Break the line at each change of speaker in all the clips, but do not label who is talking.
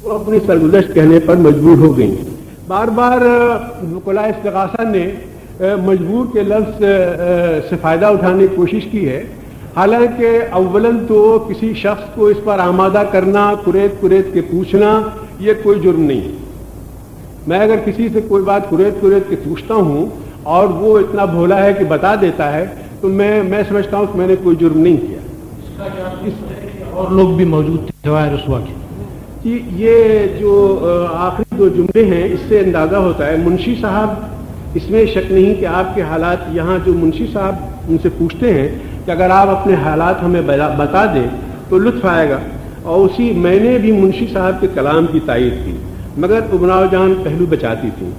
وہ اپنی سرگزشت کہنے پر مجبور ہو گئیں. بار بار وکلاء استغاثہ نے مجبور کے لفظ سے فائدہ اٹھانے کی کوشش کی ہے، حالانکہ اولاً تو کسی شخص کو اس پر آمادہ کرنا، کریت کے پوچھنا، یہ کوئی جرم نہیں ہے. میں اگر کسی سے کوئی بات کریت کے پوچھتا ہوں اور وہ اتنا بھولا ہے کہ بتا دیتا ہے تو میں سمجھتا ہوں کہ میں نے کوئی جرم نہیں کیا.
اور لوگ بھی موجود تھے سوائے رسوا کے.
کہ یہ جو آخری دو جملے ہیں اس سے اندازہ ہوتا ہے منشی صاحب، اس میں شک نہیں کہ آپ کے حالات، یہاں جو منشی صاحب ان سے پوچھتے ہیں کہ اگر آپ اپنے حالات ہمیں بتا دیں تو لطف آئے گا، اور میں نے بھی منشی صاحب کے کلام کی تائید کی، مگر امراؤ جان پہلو بچاتی تھیں.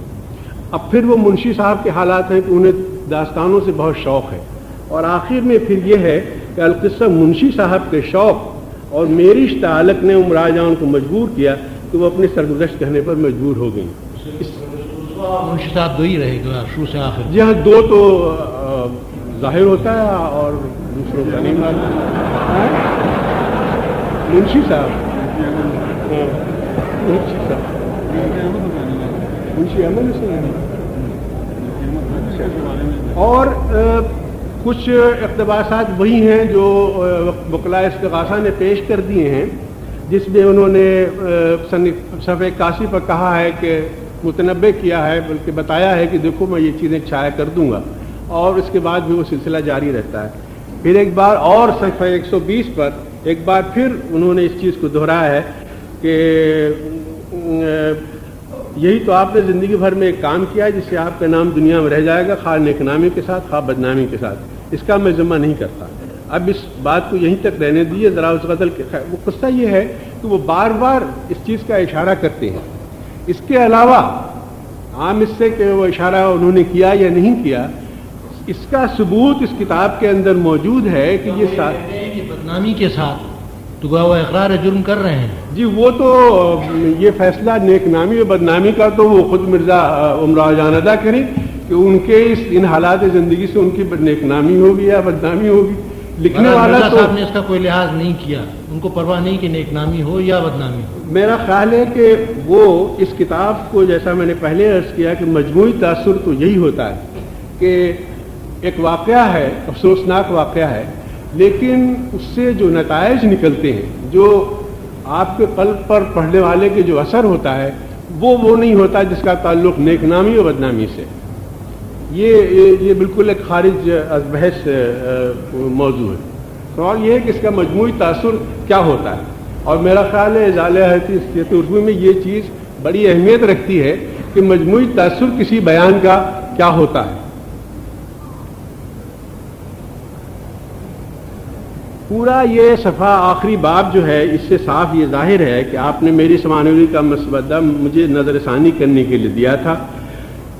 اب پھر وہ منشی صاحب کے حالات ہیں کہ انہیں داستانوں سے بہت شوق ہے، اور آخر میں پھر یہ ہے کہ القصہ منشی صاحب کے شوق اور میری تعلق نے امراؤ جان کو مجبور کیا کہ وہ اپنے سرگزشت کہنے پر مجبور ہو گئیں.
منشی صاحب دو ہی رہے گا شروع سے آخر.
جی ہاں، دو تو ظاہر ہوتا ہے اور دوسروں کا نہیں معلوم. منشی صاحب منشی احمد حسین اور کچھ اقتباسات وہی ہیں جو وکلاء استغاثہ نے پیش کر دیے ہیں، جس میں انہوں نے صفحہ 81 پر کہا ہے کہ متنبع کیا ہے، بلکہ بتایا ہے کہ دیکھو میں یہ چیزیں چھایا کر دوں گا، اور اس کے بعد بھی وہ سلسلہ جاری رہتا ہے. پھر ایک بار اور صفحہ 120 پر ایک بار پھر انہوں نے اس چیز کو دہرایا ہے کہ یہی تو آپ نے زندگی بھر میں ایک کام کیا ہے جس سے آپ کا نام دنیا میں رہ جائے گا، خواہ نیک نامی کے ساتھ خواہ بدنامی کے ساتھ. اس کا میں ذمہ نہیں کرتا. اب اس بات کو یہیں تک رہنے دیجیے ذرا. اس غزل کے وہ قصہ یہ ہے کہ وہ بار بار اس چیز کا اشارہ کرتے ہیں. اس کے علاوہ عام اس سے کہ وہ اشارہ انہوں نے کیا یا نہیں کیا، اس کا ثبوت اس کتاب کے اندر موجود ہے کہ یہ
بدنامی کے ساتھ تو وہ اقرار جرم کر رہے ہیں.
جی وہ تو یہ فیصلہ نیک نامی و بدنامی کا تو وہ خود مرزا امراؤ جان ادا کریں کہ ان کے ان حالات زندگی سے ان کی نیک نامی ہوگی یا بدنامی ہوگی. لکھنے والا تو
صاحب نے اس کا کوئی لحاظ نہیں کیا، ان کو پرواہ نہیں کہ نیک نامی ہو یا بدنامی ہو.
میرا خیال ہے کہ وہ اس کتاب کو، جیسا میں نے پہلے عرض کیا کہ مجموعی تاثر تو یہی ہوتا ہے کہ ایک واقعہ ہے، افسوسناک واقعہ ہے، لیکن اس سے جو نتائج نکلتے ہیں، جو آپ کے قلب پر پڑھنے والے کے جو اثر ہوتا ہے وہ نہیں ہوتا جس کا تعلق نیک نامی و بدنامی سے. یہ بالکل ایک خارج از بحث موضوع ہے. سوال یہ ہے کہ اس کا مجموعی تاثر کیا ہوتا ہے، اور میرا خیال ہے ازالہ حیثیت اردو میں یہ چیز بڑی اہمیت رکھتی ہے کہ مجموعی تاثر کسی بیان کا کیا ہوتا ہے. پورا یہ صفحہ آخری باب جو ہے اس سے صاف یہ ظاہر ہے کہ آپ نے میری سمانوی کا مسودہ مجھے نظر ثانی کرنے کے لیے دیا تھا.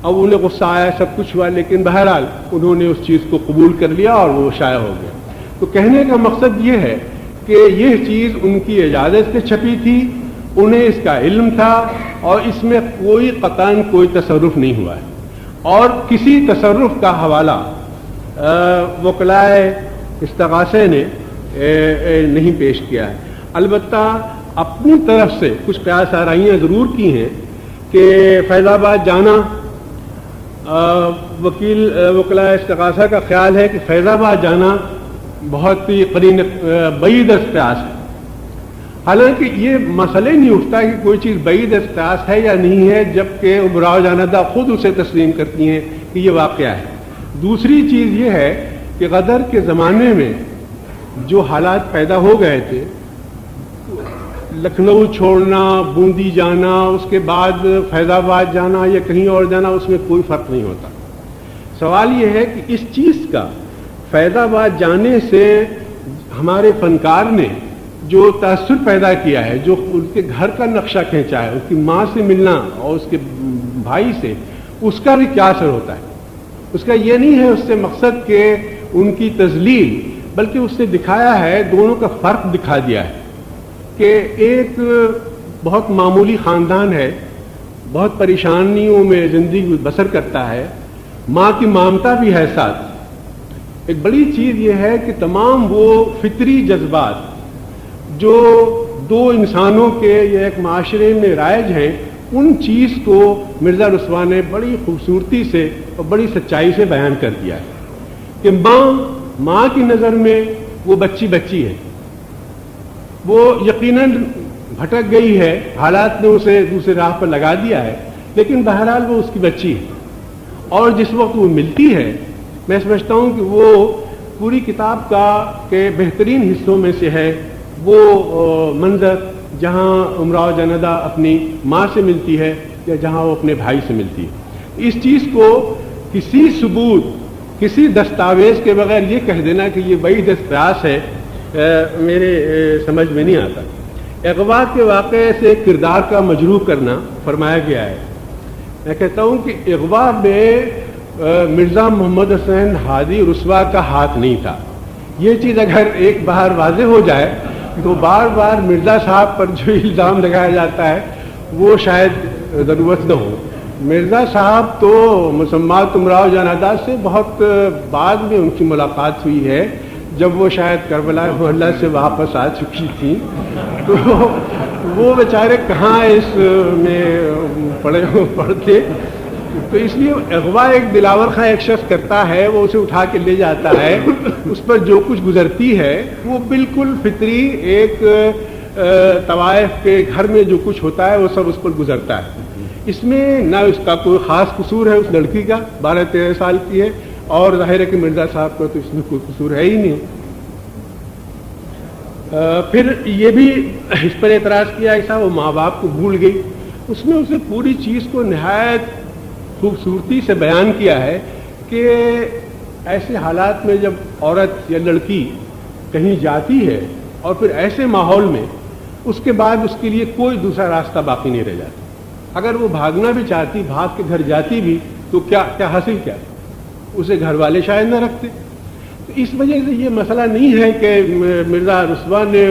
اب انہیں غصہ آیا، سب کچھ ہوا، لیکن بہرحال انہوں نے اس چیز کو قبول کر لیا اور وہ شائع ہو گیا. تو کہنے کا مقصد یہ ہے کہ یہ چیز ان کی اجازت سے چھپی تھی، انہیں اس کا علم تھا، اور اس میں کوئی قطعاً کوئی تصرف نہیں ہوا ہے، اور کسی تصرف کا حوالہ وکلاء استغاثہ نے نہیں پیش کیا ہے. البتہ اپنی طرف سے کچھ قیاس آرائیاں ضرور کی ہیں کہ فیض آباد جانا، وکلاء استغاثہ کا خیال ہے کہ فیض آباد جانا بہت ہی قرین بعید از قیاس ہے. حالانکہ یہ مسئلہ نہیں اٹھتا کہ کوئی چیز بعید از قیاس ہے یا نہیں ہے، جبکہ امراؤ جاندہ خود اسے تسلیم کرتی ہیں کہ یہ واقعہ ہے. دوسری چیز یہ ہے کہ غدر کے زمانے میں جو حالات پیدا ہو گئے تھے، لکھنؤ چھوڑنا، بوندی جانا، اس کے بعد فیض آباد جانا یا کہیں اور جانا، اس میں کوئی فرق نہیں ہوتا. سوال یہ ہے کہ اس چیز کا فیض آباد جانے سے ہمارے فنکار نے جو تاثر پیدا کیا ہے، جو ان کے گھر کا نقشہ کھینچا ہے، اس کی ماں سے ملنا اور اس کے بھائی سے، اس کا بھی کیا اثر ہوتا ہے. اس کا یہ نہیں ہے اس سے مقصد کہ ان کی تذلیل، بلکہ اس نے دکھایا ہے، دونوں کا فرق دکھا دیا ہے کہ ایک بہت معمولی خاندان ہے، بہت پریشانیوں میں زندگی بسر کرتا ہے، ماں کی ممتا بھی ہے ساتھ. ایک بڑی چیز یہ ہے کہ تمام وہ فطری جذبات جو دو انسانوں کے یا ایک معاشرے میں رائج ہیں، ان چیز کو مرزا رسوا نے بڑی خوبصورتی سے اور بڑی سچائی سے بیان کر دیا ہے کہ ماں کی نظر میں وہ بچی ہے، وہ یقیناً بھٹک گئی ہے، حالات نے اسے دوسرے راہ پر لگا دیا ہے، لیکن بہرحال وہ اس کی بچی ہے، اور جس وقت وہ ملتی ہے میں سمجھتا ہوں کہ وہ پوری کتاب کا کے بہترین حصوں میں سے ہے وہ منظر جہاں امراؤ جاندا اپنی ماں سے ملتی ہے یا جہاں وہ اپنے بھائی سے ملتی ہے۔ اس چیز کو کسی ثبوت، کسی دستاویز کے بغیر یہ کہہ دینا کہ یہ بعید قیاس ہے، میرے سمجھ میں نہیں آتا۔ اغوا کے واقعے سے کردار کا مجروح کرنا فرمایا گیا ہے۔ میں کہتا ہوں کہ اغوا میں مرزا محمد حسین ہادی رسوا کا ہاتھ نہیں تھا۔ یہ چیز اگر ایک بار واضح ہو جائے تو بار بار مرزا صاحب پر جو الزام لگایا جاتا ہے وہ شاید ضرورت نہ ہو۔ مرزا صاحب تو مسمات امراؤ جاندا سے بہت بعد میں ان کی ملاقات ہوئی ہے، جب وہ شاید کربلا محلہ سے واپس آ چکی تھیں، تو وہ بیچارے کہاں اس میں پڑھتے، تو اس لیے اغوا ایک دلاور خاں ایک شخص کرتا ہے، وہ اسے اٹھا کے لے جاتا ہے، اس پر جو کچھ گزرتی ہے وہ بالکل فطری ایک طوائف کے گھر میں جو کچھ ہوتا ہے وہ سب اس پر گزرتا ہے۔ اس میں نہ اس کا کوئی خاص قصور ہے، اس لڑکی کا 12-13 سال کی ہے، اور ظاہر ہے کہ مرزا صاحب کا تو اس میں کوئی قصور ہے ہی نہیں۔ پھر یہ بھی اس پر اعتراض کیا ایسا وہ ماں باپ کو بھول گئی، اس میں اسے پوری چیز کو نہایت خوبصورتی سے بیان کیا ہے کہ ایسے حالات میں جب عورت یا لڑکی کہیں جاتی ہے اور پھر ایسے ماحول میں اس کے بعد اس کے لیے کوئی دوسرا راستہ باقی نہیں رہ جاتا۔ اگر وہ بھاگنا بھی چاہتی، بھاگ کے گھر جاتی بھی، تو کیا حاصل کیا، اسے گھر والے شاید نہ رکھتے۔ تو اس وجہ سے یہ مسئلہ نہیں ہے کہ مرزا رسوا نے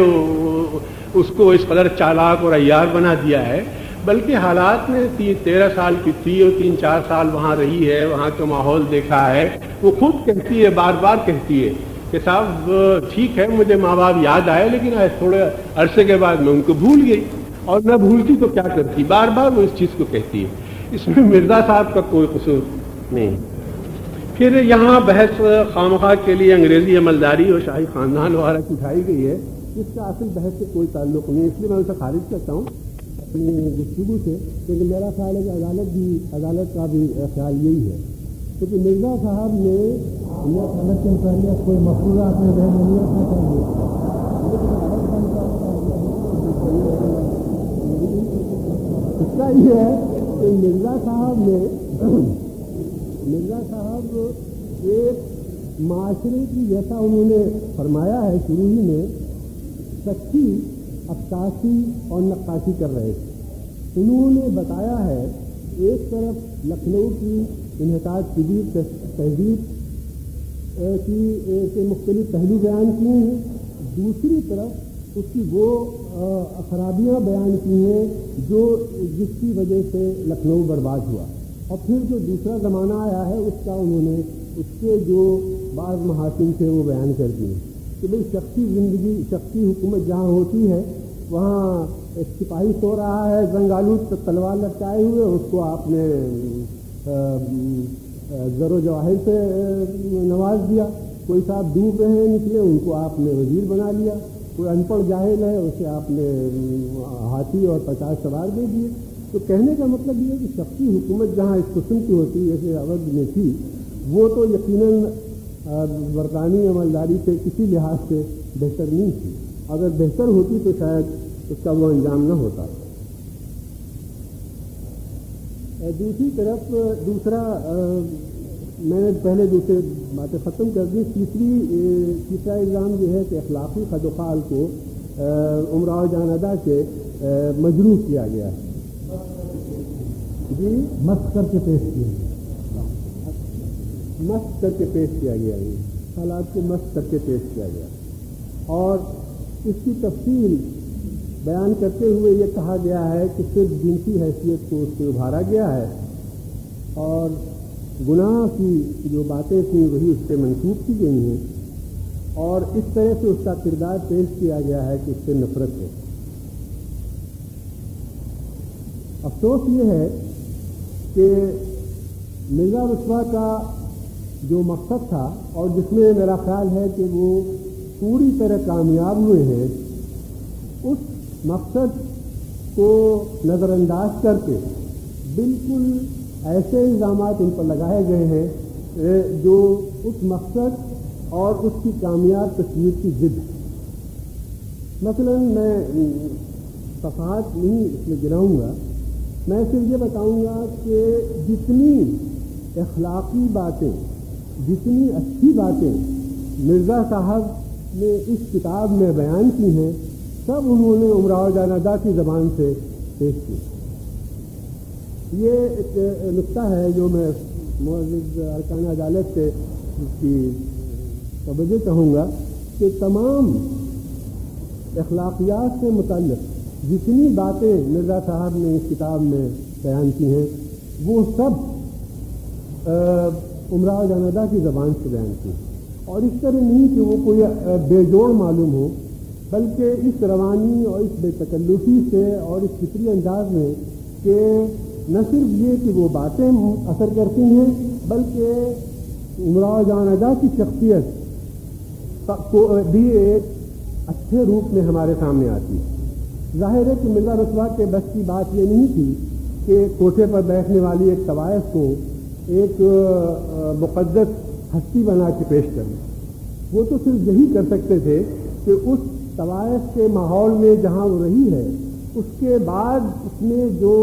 اس کو اس قدر چالاک اور عیار بنا دیا ہے، بلکہ حالات میں 13 سال کی تھی اور 3-4 سال وہاں رہی ہے، وہاں کا ماحول دیکھا ہے، وہ خود کہتی ہے، بار بار کہتی ہے کہ صاحب ٹھیک ہے مجھے ماں باپ یاد آئے، لیکن تھوڑے عرصے کے بعد میں ان کو بھول گئی، اور نہ بھولتی تو کیا کرتی، بار بار وہ اس چیز کو کہتی ہے۔ اس میں مرزا صاحب کا کوئی قصور نہیں۔ پھر یہاں بحث خامخواہ کے لیے انگریزی عملداری اور شاہی خاندان وغیرہ کی اٹھائی گئی ہے، جس کا اصل بحث سے کوئی تعلق نہیں، اس لیے میں اسے خارج کرتا ہوں اپنی گفتگو سے، کیونکہ میرا خیال ہے کہ عدالت کا بھی خیال یہی ہے، کیونکہ مرزا صاحب نے پہلے کوئی مفروضہ اپنے ذہن میں نہیں رکھنا چاہیے۔ اس کا یہ ہے کہ مرزا صاحب ایک معاشرے کی، جیسا انہوں نے فرمایا ہے شروع ہی میں، سچی عکاسی اور نقاشی کر رہے تھے۔ انہوں نے بتایا ہے ایک طرف لکھنؤ کی انحطاط پذیر تہذیب کے مختلف پہلو بیان کیے ہیں، دوسری طرف اس کی وہ خرابیاں بیان کی ہیں جس کی وجہ سے لکھنؤ برباد ہوا، اور پھر جو دوسرا زمانہ آیا ہے اس کا انہوں نے اس کے جو بعض محاسن تھے وہ بیان کر دیے کہ بھئی شخصی زندگی، شخصی حکومت جہاں ہوتی ہے وہاں ایک سپاہی سو رہا ہے زنگ آلود تلوار لٹکائے ہوئے، اس کو آپ نے زر و جواہر سے نواز دیا، کوئی صاحب ڈوب رہے ہیں نکلے ان کو آپ نے وزیر بنا لیا، کوئی ان پڑھ جاہل ہے اسے آپ نے ہاتھی اور 50 سوار دے دیے۔ تو کہنے کا مطلب یہ ہے کہ شخصی حکومت جہاں اس قسم کی ہوتی جیسے اودھ میں تھی، وہ تو یقیناً برطانوی عملداری سے کسی لحاظ سے بہتر نہیں تھی، اگر بہتر ہوتی تو شاید اس کا وہ انجام نہ ہوتا۔ دوسری طرف میں نے پہلے دوسرے باتیں ختم کر دی، تیسرا الزام یہ ہے کہ اخلاقی خد و خال کو امراؤ جاندا سے مجروح کیا گیا ہے، جی مست کر کے پیش کیا گیا ہے، حالات کو مست کر کے پیش کیا گیا، اور اس کی تفصیل بیان کرتے ہوئے یہ کہا گیا ہے کہ صرف جنسی حیثیت کو اس سے ابھارا گیا ہے، اور گناہ کی جو باتیں تھیں وہی اس سے منسوب کی گئی ہیں، اور اس طرح سے اس کا کردار پیش کیا گیا ہے کہ اس سے نفرت ہے۔
افسوس یہ ہے کہ مرزا رسوا کا جو مقصد تھا اور جس میں میرا خیال ہے کہ وہ پوری طرح کامیاب ہوئے ہیں، اس مقصد کو نظر انداز کر کے بالکل ایسے الزامات ان پر لگائے گئے ہیں جو اس مقصد اور اس کی کامیاب تصویر کی ضد ہے۔ مثلا میں صفحات نہیں اس میں گراؤں گا، میں صرف یہ بتاؤں گا کہ جتنی اخلاقی باتیں، جتنی اچھی باتیں مرزا صاحب نے اس کتاب میں بیان کی ہیں، سب انہوں نے امراء جان ادا کی زبان سے پیش کی۔ یہ ایک نقطہ ہے جو میں معزز ارکان عدالت سے اس کی توجہ چاہوں گا کہ تمام اخلاقیات سے متعلق جتنی باتیں مرزا صاحب نے اس کتاب میں بیان کی ہیں، وہ سب امراء جان ادا کی زبان سے بیان کی، اور اس طرح نہیں کہ وہ کوئی بے جوڑ معلوم ہو، بلکہ اس روانی اور اس بے تکلفی سے اور اس فطری انداز میں کہ نہ صرف یہ کہ وہ باتیں اثر کرتی ہیں، بلکہ امراء جان ادا کی شخصیت کو بھی ایک اچھے روپ میں ہمارے سامنے آتی ہے۔ ظاہر ہے کہ مرزا رسوا کے بس کی بات یہ نہیں تھی کہ کوٹھے پر بیٹھنے والی ایک طوائف کو ایک مقدس ہستی بنا کے پیش کرنا، وہ تو صرف یہی کر سکتے تھے کہ اس طوائف کے ماحول میں جہاں وہ رہی ہے، اس کے بعد اس میں جو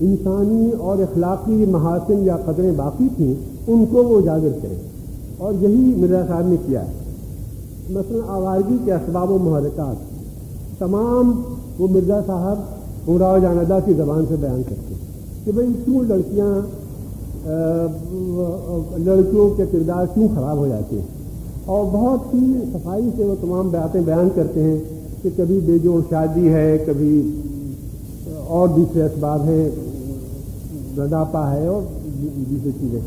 انسانی اور اخلاقی محاسن یا قدریں باقی تھیں ان کو وہ اجاگر کریں، اور یہی مرزا صاحب نے کیا ہے۔ مثلا آوارگی کے اسباب و محرکات تمام وہ مرزا صاحب امراء جان ادا کی زبان سے بیان کرتے کہ بھئی کیوں لڑکیوں کے کردار کیوں خراب ہو جاتے ہیں، اور بہت ہی صفائی سے وہ تمام باتیں بیان کرتے ہیں کہ کبھی بے جوڑ شادی ہے، کبھی اور دوسرے اسباب ہیں، رڈاپا ہے اور دوسری چیزیں،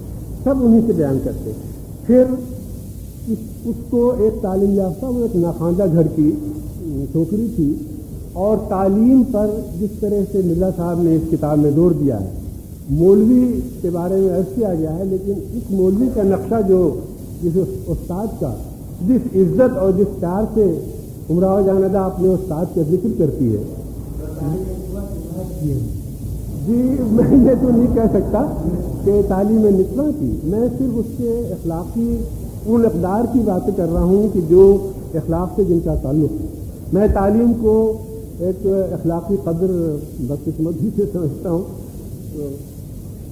سب انہی سے بیان کرتے ہیں۔ پھر اس کو ایک تعلیم یافتہ، وہ ایک ناخواندہ گھر کی چھوکری تھی، اور تعلیم پر جس طرح سے مرزا صاحب نے اس کتاب میں زور دیا ہے، مولوی کے بارے میں عرض کیا گیا ہے، لیکن اس مولوی کا نقشہ جو جس استاد کا جس عزت اور جس پیار سے امراء جان ادا اپنے استاد کا ذکر کرتی ہے، جی میں یہ تو نہیں کہہ سکتا کہ تعلیم نسواں کی، میں صرف اس کے اخلاقی ان اقدار کی باتیں کر رہا ہوں کہ جو اخلاق سے جن کا تعلق ہے۔ میں تعلیم کو ایک اخلاقی قدر بدقسمتی سے سمجھتا ہوں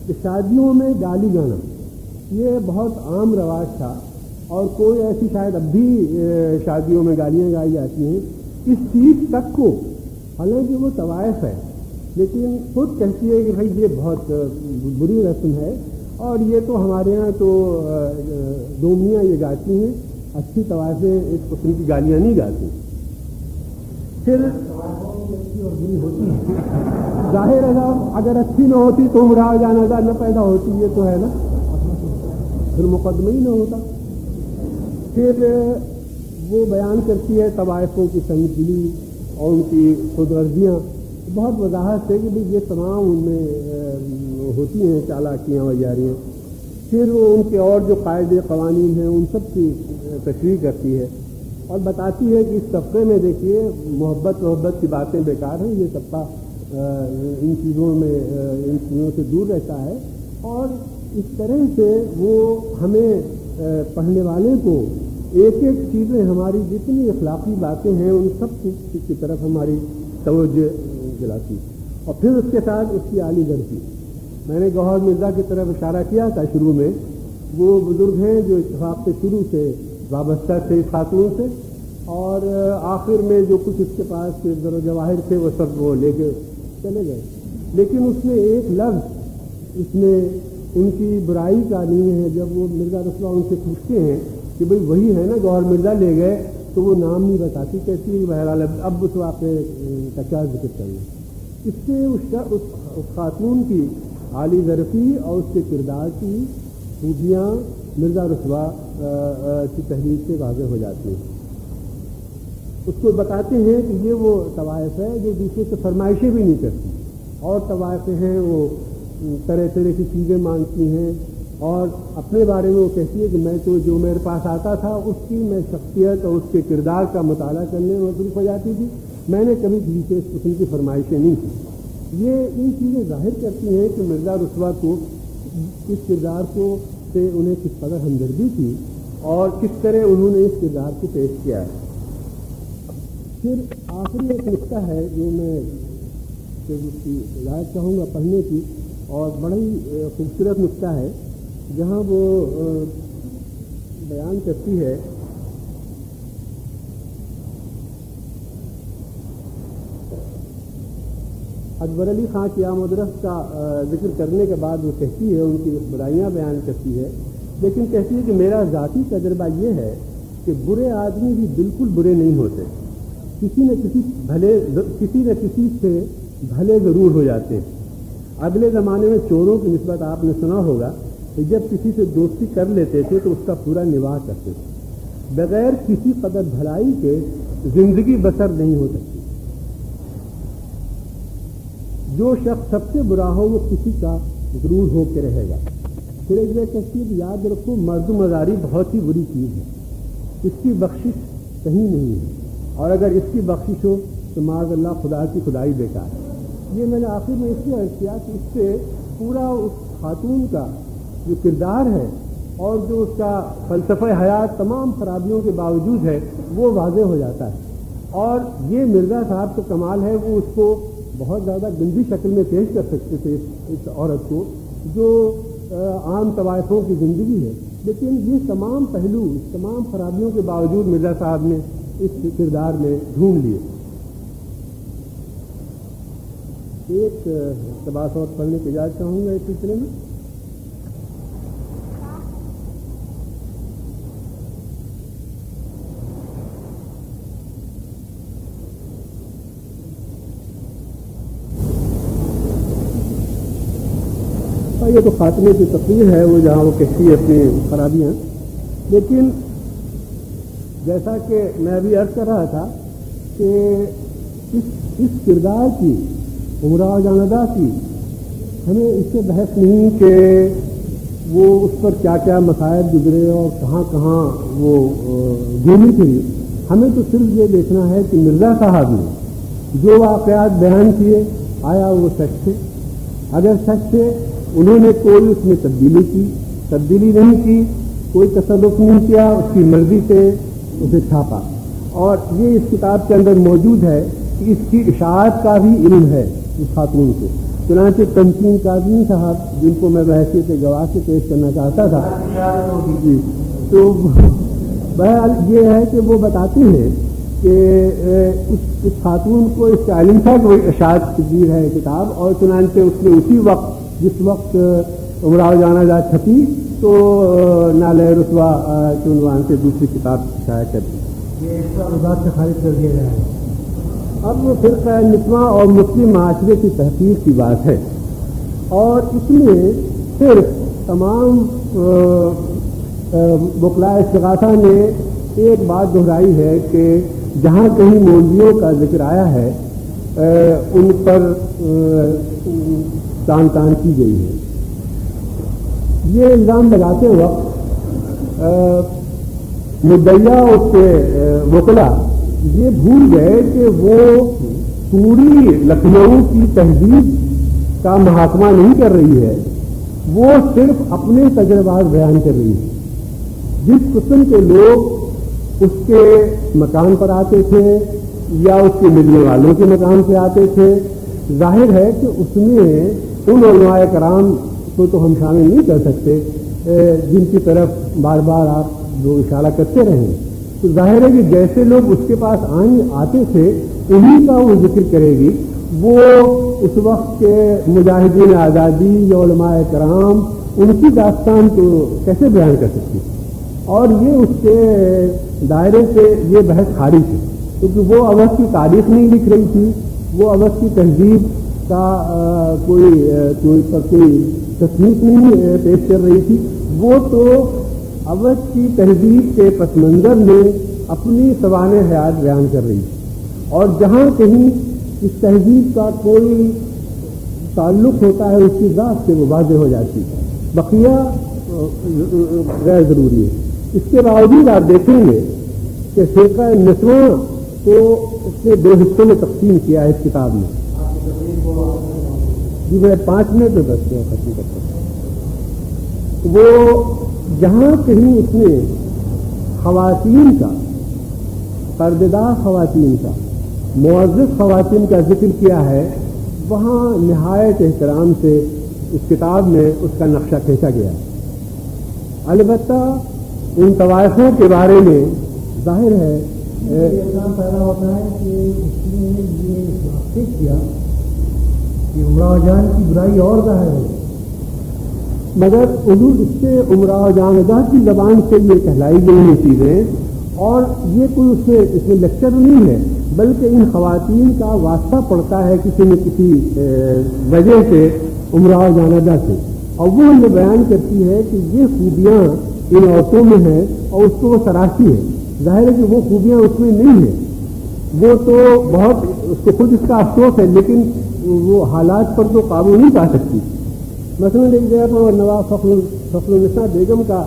کہ شادیوں میں گالی گانا یہ بہت عام رواج تھا، اور کوئی ایسی شاید اب بھی شادیوں میں گالیاں گائی جاتی ہیں، اس چیز تک کو، حالانکہ وہ طوائف ہے لیکن خود کہتی ہے کہ بھائی یہ بہت بری رسم ہے، اور یہ تو ہمارے ہاں تو دومیاں یہ گاتی ہیں، اچھی طوائفیں اس قسم کی گالیاں نہیں گاتی۔ پھر بری ہوتی ہے، ظاہر ہے اگر اچھی نہ ہوتی تو امراء جان ادا نہ پیدا ہوتی، یہ تو ہے نا، پھر مقدمہ ہی نہ ہوتا۔ پھر وہ بیان کرتی ہے طوائفوں کی سنگ دلی اور ان کی خود غرضیاں، بہت وضاحت ہے کہ یہ تمام ان میں ہوتی ہیں چالاکیاں و یاریاں۔ پھر وہ ان کے اور جو قاعدے قوانین ہیں ان سب کی تشریح کرتی ہے، اور بتاتی ہے کہ اس طبقے میں دیکھیے محبت کی باتیں بیکار ہیں، یہ طبقہ ان چیزوں سے دور رہتا ہے، اور اس طرح سے وہ ہمیں پڑھنے والے کو ایک ایک چیزیں، ہماری جتنی اخلاقی باتیں ہیں ان سب کی طرف ہماری توجہ دلاتی۔ اور پھر اس کے ساتھ اس کی عالی درسی، میں نے گوہر مرزا کی طرف اشارہ کیا تھا شروع میں، وہ بزرگ ہیں جو اتفاق سے شروع سے وابستہ تھے اس خاتون سے، اور آخر میں جو کچھ اس کے پاس در و جواہر تھے وہ سب وہ لے کے چلے گئے، لیکن اس میں ایک لفظ اس میں ان کی برائی کا نہیں ہے۔ جب وہ مرزا رسوا ان سے پوچھتے ہیں کہ بھئی وہی ہے نا گوہر مرزا لے گئے، تو وہ نام نہیں بتاتی، کہتی ہے بہرحال اب اس واقعے کا کیا ذکر کرنا۔ اس سے اس خاتون کی عالی ظرفی اور اس کے کردار کی خوبیاں مرزا رسوا کی تحریر سے واضح ہو جاتی ہیں۔ اس کو بتاتے ہیں کہ یہ وہ طوائف ہے جو دوسرے سے فرمائشیں بھی نہیں کرتی، اور طوائفیں ہیں وہ طرح طرح کی چیزیں مانگتی ہیں، اور اپنے بارے میں وہ کہتی ہے کہ میں تو جو میرے پاس آتا تھا اس کی میں شخصیت اور اس کے کردار کا مطالعہ کرنے میں مصروف ہو جاتی تھی، میں نے کبھی کسی سے اس قسم کی فرمائشیں نہیں کی۔ یہ ان چیزیں ظاہر کرتی ہیں کہ مرزا رسوا کو اس کردار کو سے انہیں کس قدر ہمدردی تھی اور کس طرح انہوں نے اس کردار کو پیش کیا ہے۔ پھر آخری ایک نقطہ ہے جو میں اس کی ہدایت چاہوں گا پڑھنے کی، اور بڑا ہی خوبصورت نقطہ ہے، جہاں وہ بیان کرتی ہے اکبر علی خان کی آمدرفت کا ذکر کرنے کے بعد وہ کہتی ہے، ان کی برائیاں بیان کرتی ہے، لیکن کہتی ہے کہ میرا ذاتی تجربہ یہ ہے کہ برے آدمی بھی بالکل برے نہیں ہوتے، کسی نہ کسی سے بھلے ضرور ہو جاتے ہیں۔ اگلے زمانے میں چوروں کی نسبت آپ نے سنا ہوگا کہ جب کسی سے دوستی کر لیتے تھے تو اس کا پورا نواح کرتے تھے، بغیر کسی قدر بھلائی کے زندگی بسر نہیں ہو سکتی۔ جو شخص سب سے برا ہو وہ کسی کا ضرور ہو کے رہے گا۔ پھر ایک یہ کہتی ہے کہ یاد رکھو مرد مزاری بہت ہی بری چیز ہے، اس کی بخشش کہیں نہیں ہے، اور اگر اس کی بخشش ہو تو معاذ اللہ خدا کی خدائی بیکار ہے۔ یہ میں نے آخر میں اس لیے عرض کیا کہ اس سے پورا اس خاتون کا جو کردار ہے اور جو اس کا فلسفہ حیات تمام خرابیوں کے باوجود ہے وہ واضح ہو جاتا ہے، اور یہ مرزا صاحب کا کمال ہے، وہ اس کو بہت زیادہ گندی شکل میں پیش کر سکتے تھے اس عورت کو جو عام طوائفوں کی زندگی ہے، لیکن یہ تمام پہلو اس تمام خرابیوں کے باوجود مرزا صاحب نے اس کردار میں ڈھونڈ لیے۔ ایک اقتباس اور پڑھنے کی اجازت چاہوں گا اس سلسلے میں۔ یہ تو خاتمے کی تقریر ہے وہ جہاں وہ کہتی ہے اپنی خرابیاں، لیکن جیسا کہ میں ابھی عرض کر رہا تھا کہ اس کردار کی امراء جاندہ کی ہمیں اس سے بحث نہیں کہ وہ اس پر کیا کیا مسائل گزرے اور کہاں کہاں وہ گھومی پھری، ہمیں تو صرف یہ دیکھنا ہے کہ مرزا صاحب نے جو واقعات بیان کیے آیا وہ سچ تھے، اگر سچ تھے انہوں نے کوئی اس میں تبدیلی نہیں کی، کوئی تصرف نہیں کیا، اس کی مرضی سے اسے چھاپا، اور یہ اس کتاب کے اندر موجود ہے کہ اس کی اشاعت کا بھی علم ہے اس خاتون کو۔ چنانچہ تمکین کاظمی صاحب جن کو میں بحیثیت گواہ سے پیش کرنا چاہتا تھا، جی تو بہرحال یہ ہے کہ وہ بتاتے ہیں کہ اس خاتون کو اس کا علم تھا کہ وہ اشاعت تدبیر ہے کتاب، اور چنانچہ اس نے اسی وقت جس وقت امراء جاندہ چھپی تو نالہ رسوا کے عنوان سے دوسری کتاب شائع کر دی،
یہ اس کا مزاج سے خارج کر دیا گیا ہے۔
اب وہ فرقہ نسواں اور مسلم معاشرے کی تحقیق کی بات ہے، اور اس میں صرف تمام وکلاء استغاثہ نے ایک بات دہرائی ہے کہ جہاں کہیں مولویوں کا ذکر آیا ہے ان پر تان کی گئی ہے۔ یہ الزام لگاتے وقت مدعا اس کے وکلا یہ بھول گئے کہ وہ پوری لکھنؤ کی تہذیب کا محاکمہ نہیں کر رہی ہے، وہ صرف اپنے تجربات بیان کر رہی ہے۔ جس قسم کے لوگ اس کے مکان پر آتے تھے یا اس کے ملنے والوں کے مکان پہ آتے تھے، ظاہر ہے کہ اس میں ان علماء کرام کو تو ہم شامل نہیں کر سکتے جن کی طرف بار بار آپ لوگ اشارہ کرتے رہیں، تو ظاہر ہے کہ جیسے لوگ اس کے پاس آتے تھے انہی کا وہ ذکر کرے گی۔ وہ اس وقت کے مجاہدین آزادی یا علماء کرام ان کی داستان کو کیسے بیان کر سکتی، اور یہ اس کے دائرے سے یہ بحث خارج ہے، کیونکہ وہ اودھ کی تاریخ نہیں لکھ رہی تھی، وہ اودھ کی تہذیب کا کوئی تصنیف نہیں پیش کر رہی تھی، وہ تو اودھ کی تہذیب کے پس منظر میں اپنی سوانح حیات بیان کر رہی تھی، اور جہاں کہیں اس تہذیب کا کوئی تعلق ہوتا ہے اس کی ذات سے وہ واضح ہو جاتی ہے، بقیہ غیر ضروری ہے۔ اس کے باوجود آپ دیکھیں گے کہ فرقہ نسواں کو اس نے 2 حصوں میں تقسیم کیا ہے اس کتاب میں۔ جی میں 5 منٹ میں بس ختم کرتا ہوں۔ وہ جہاں کہیں اس نے خواتین کا، پردےدار خواتین کا، معزز خواتین کا ذکر کیا ہے، وہاں نہایت احترام سے اس کتاب میں اس کا نقشہ کھینچا گیا ہے۔ البتہ ان طوائفوں کے بارے میں ظاہر ہے
احترام پیدا ہوتا ہے کہ اس نے یہ واقع کیا کہ امراء جان کی برائی اور ظاہر ہے،
مگر حضور اس سے امراء جانزہ کی زبان سے یہ کہلائی گئی یہ چیزیں، اور یہ کوئی اس میں لیکچر نہیں ہے، بلکہ ان خواتین کا واسطہ پڑتا ہے کسی نہ کسی وجہ سے امراء جانزہ سے، اور وہ ہمیں بیان کرتی ہے کہ یہ خوبیاں ان عورتوں میں ہیں اور اس کو وہ تراشی ہے۔ ظاہر ہے کہ وہ خوبیاں اس میں نہیں ہیں، وہ تو بہت اس کو خود اس کا افسوس ہے، لیکن وہ حالات پر تو قابو نہیں پا سکتی۔ مثلاً ایک جگہ پر نواب فخر النساء بیگم کا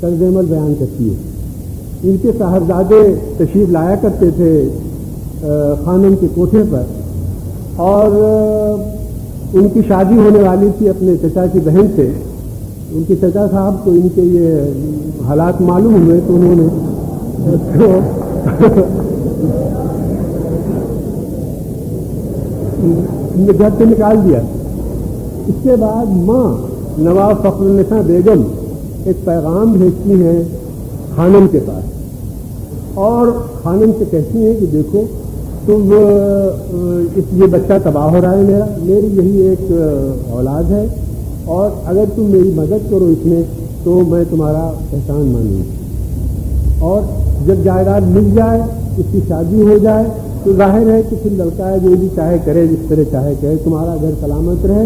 طرز عمل بیان کرتی ہے۔ ان کے صاحبزادے تشریف لایا کرتے تھے خانم کے کوٹھے پر، اور ان کی شادی ہونے والی تھی اپنے چچا کی بہن سے۔ ان کے چچا صاحب کو ان کے یہ حالات معلوم ہوئے تو انہوں نے گھر سے نکال دیا۔ اس کے بعد ماں نواب فخر النساء بیگم ایک پیغام بھیجتی ہیں خانم کے پاس، اور خانم سے کہتی ہیں کہ دیکھو تم یہ بچہ تباہ ہو رہا ہے، میری یہی ایک اولاد ہے، اور اگر تم میری مدد کرو اس میں تو میں تمہارا احسان مانوں گی، اور جب جائیداد مل جائے، اس کی شادی ہو جائے تو ظاہر ہے کہ پھر لڑکا ہے جو بھی چاہے کرے، جس طرح چاہے کرے، تمہارا گھر سلامت رہے،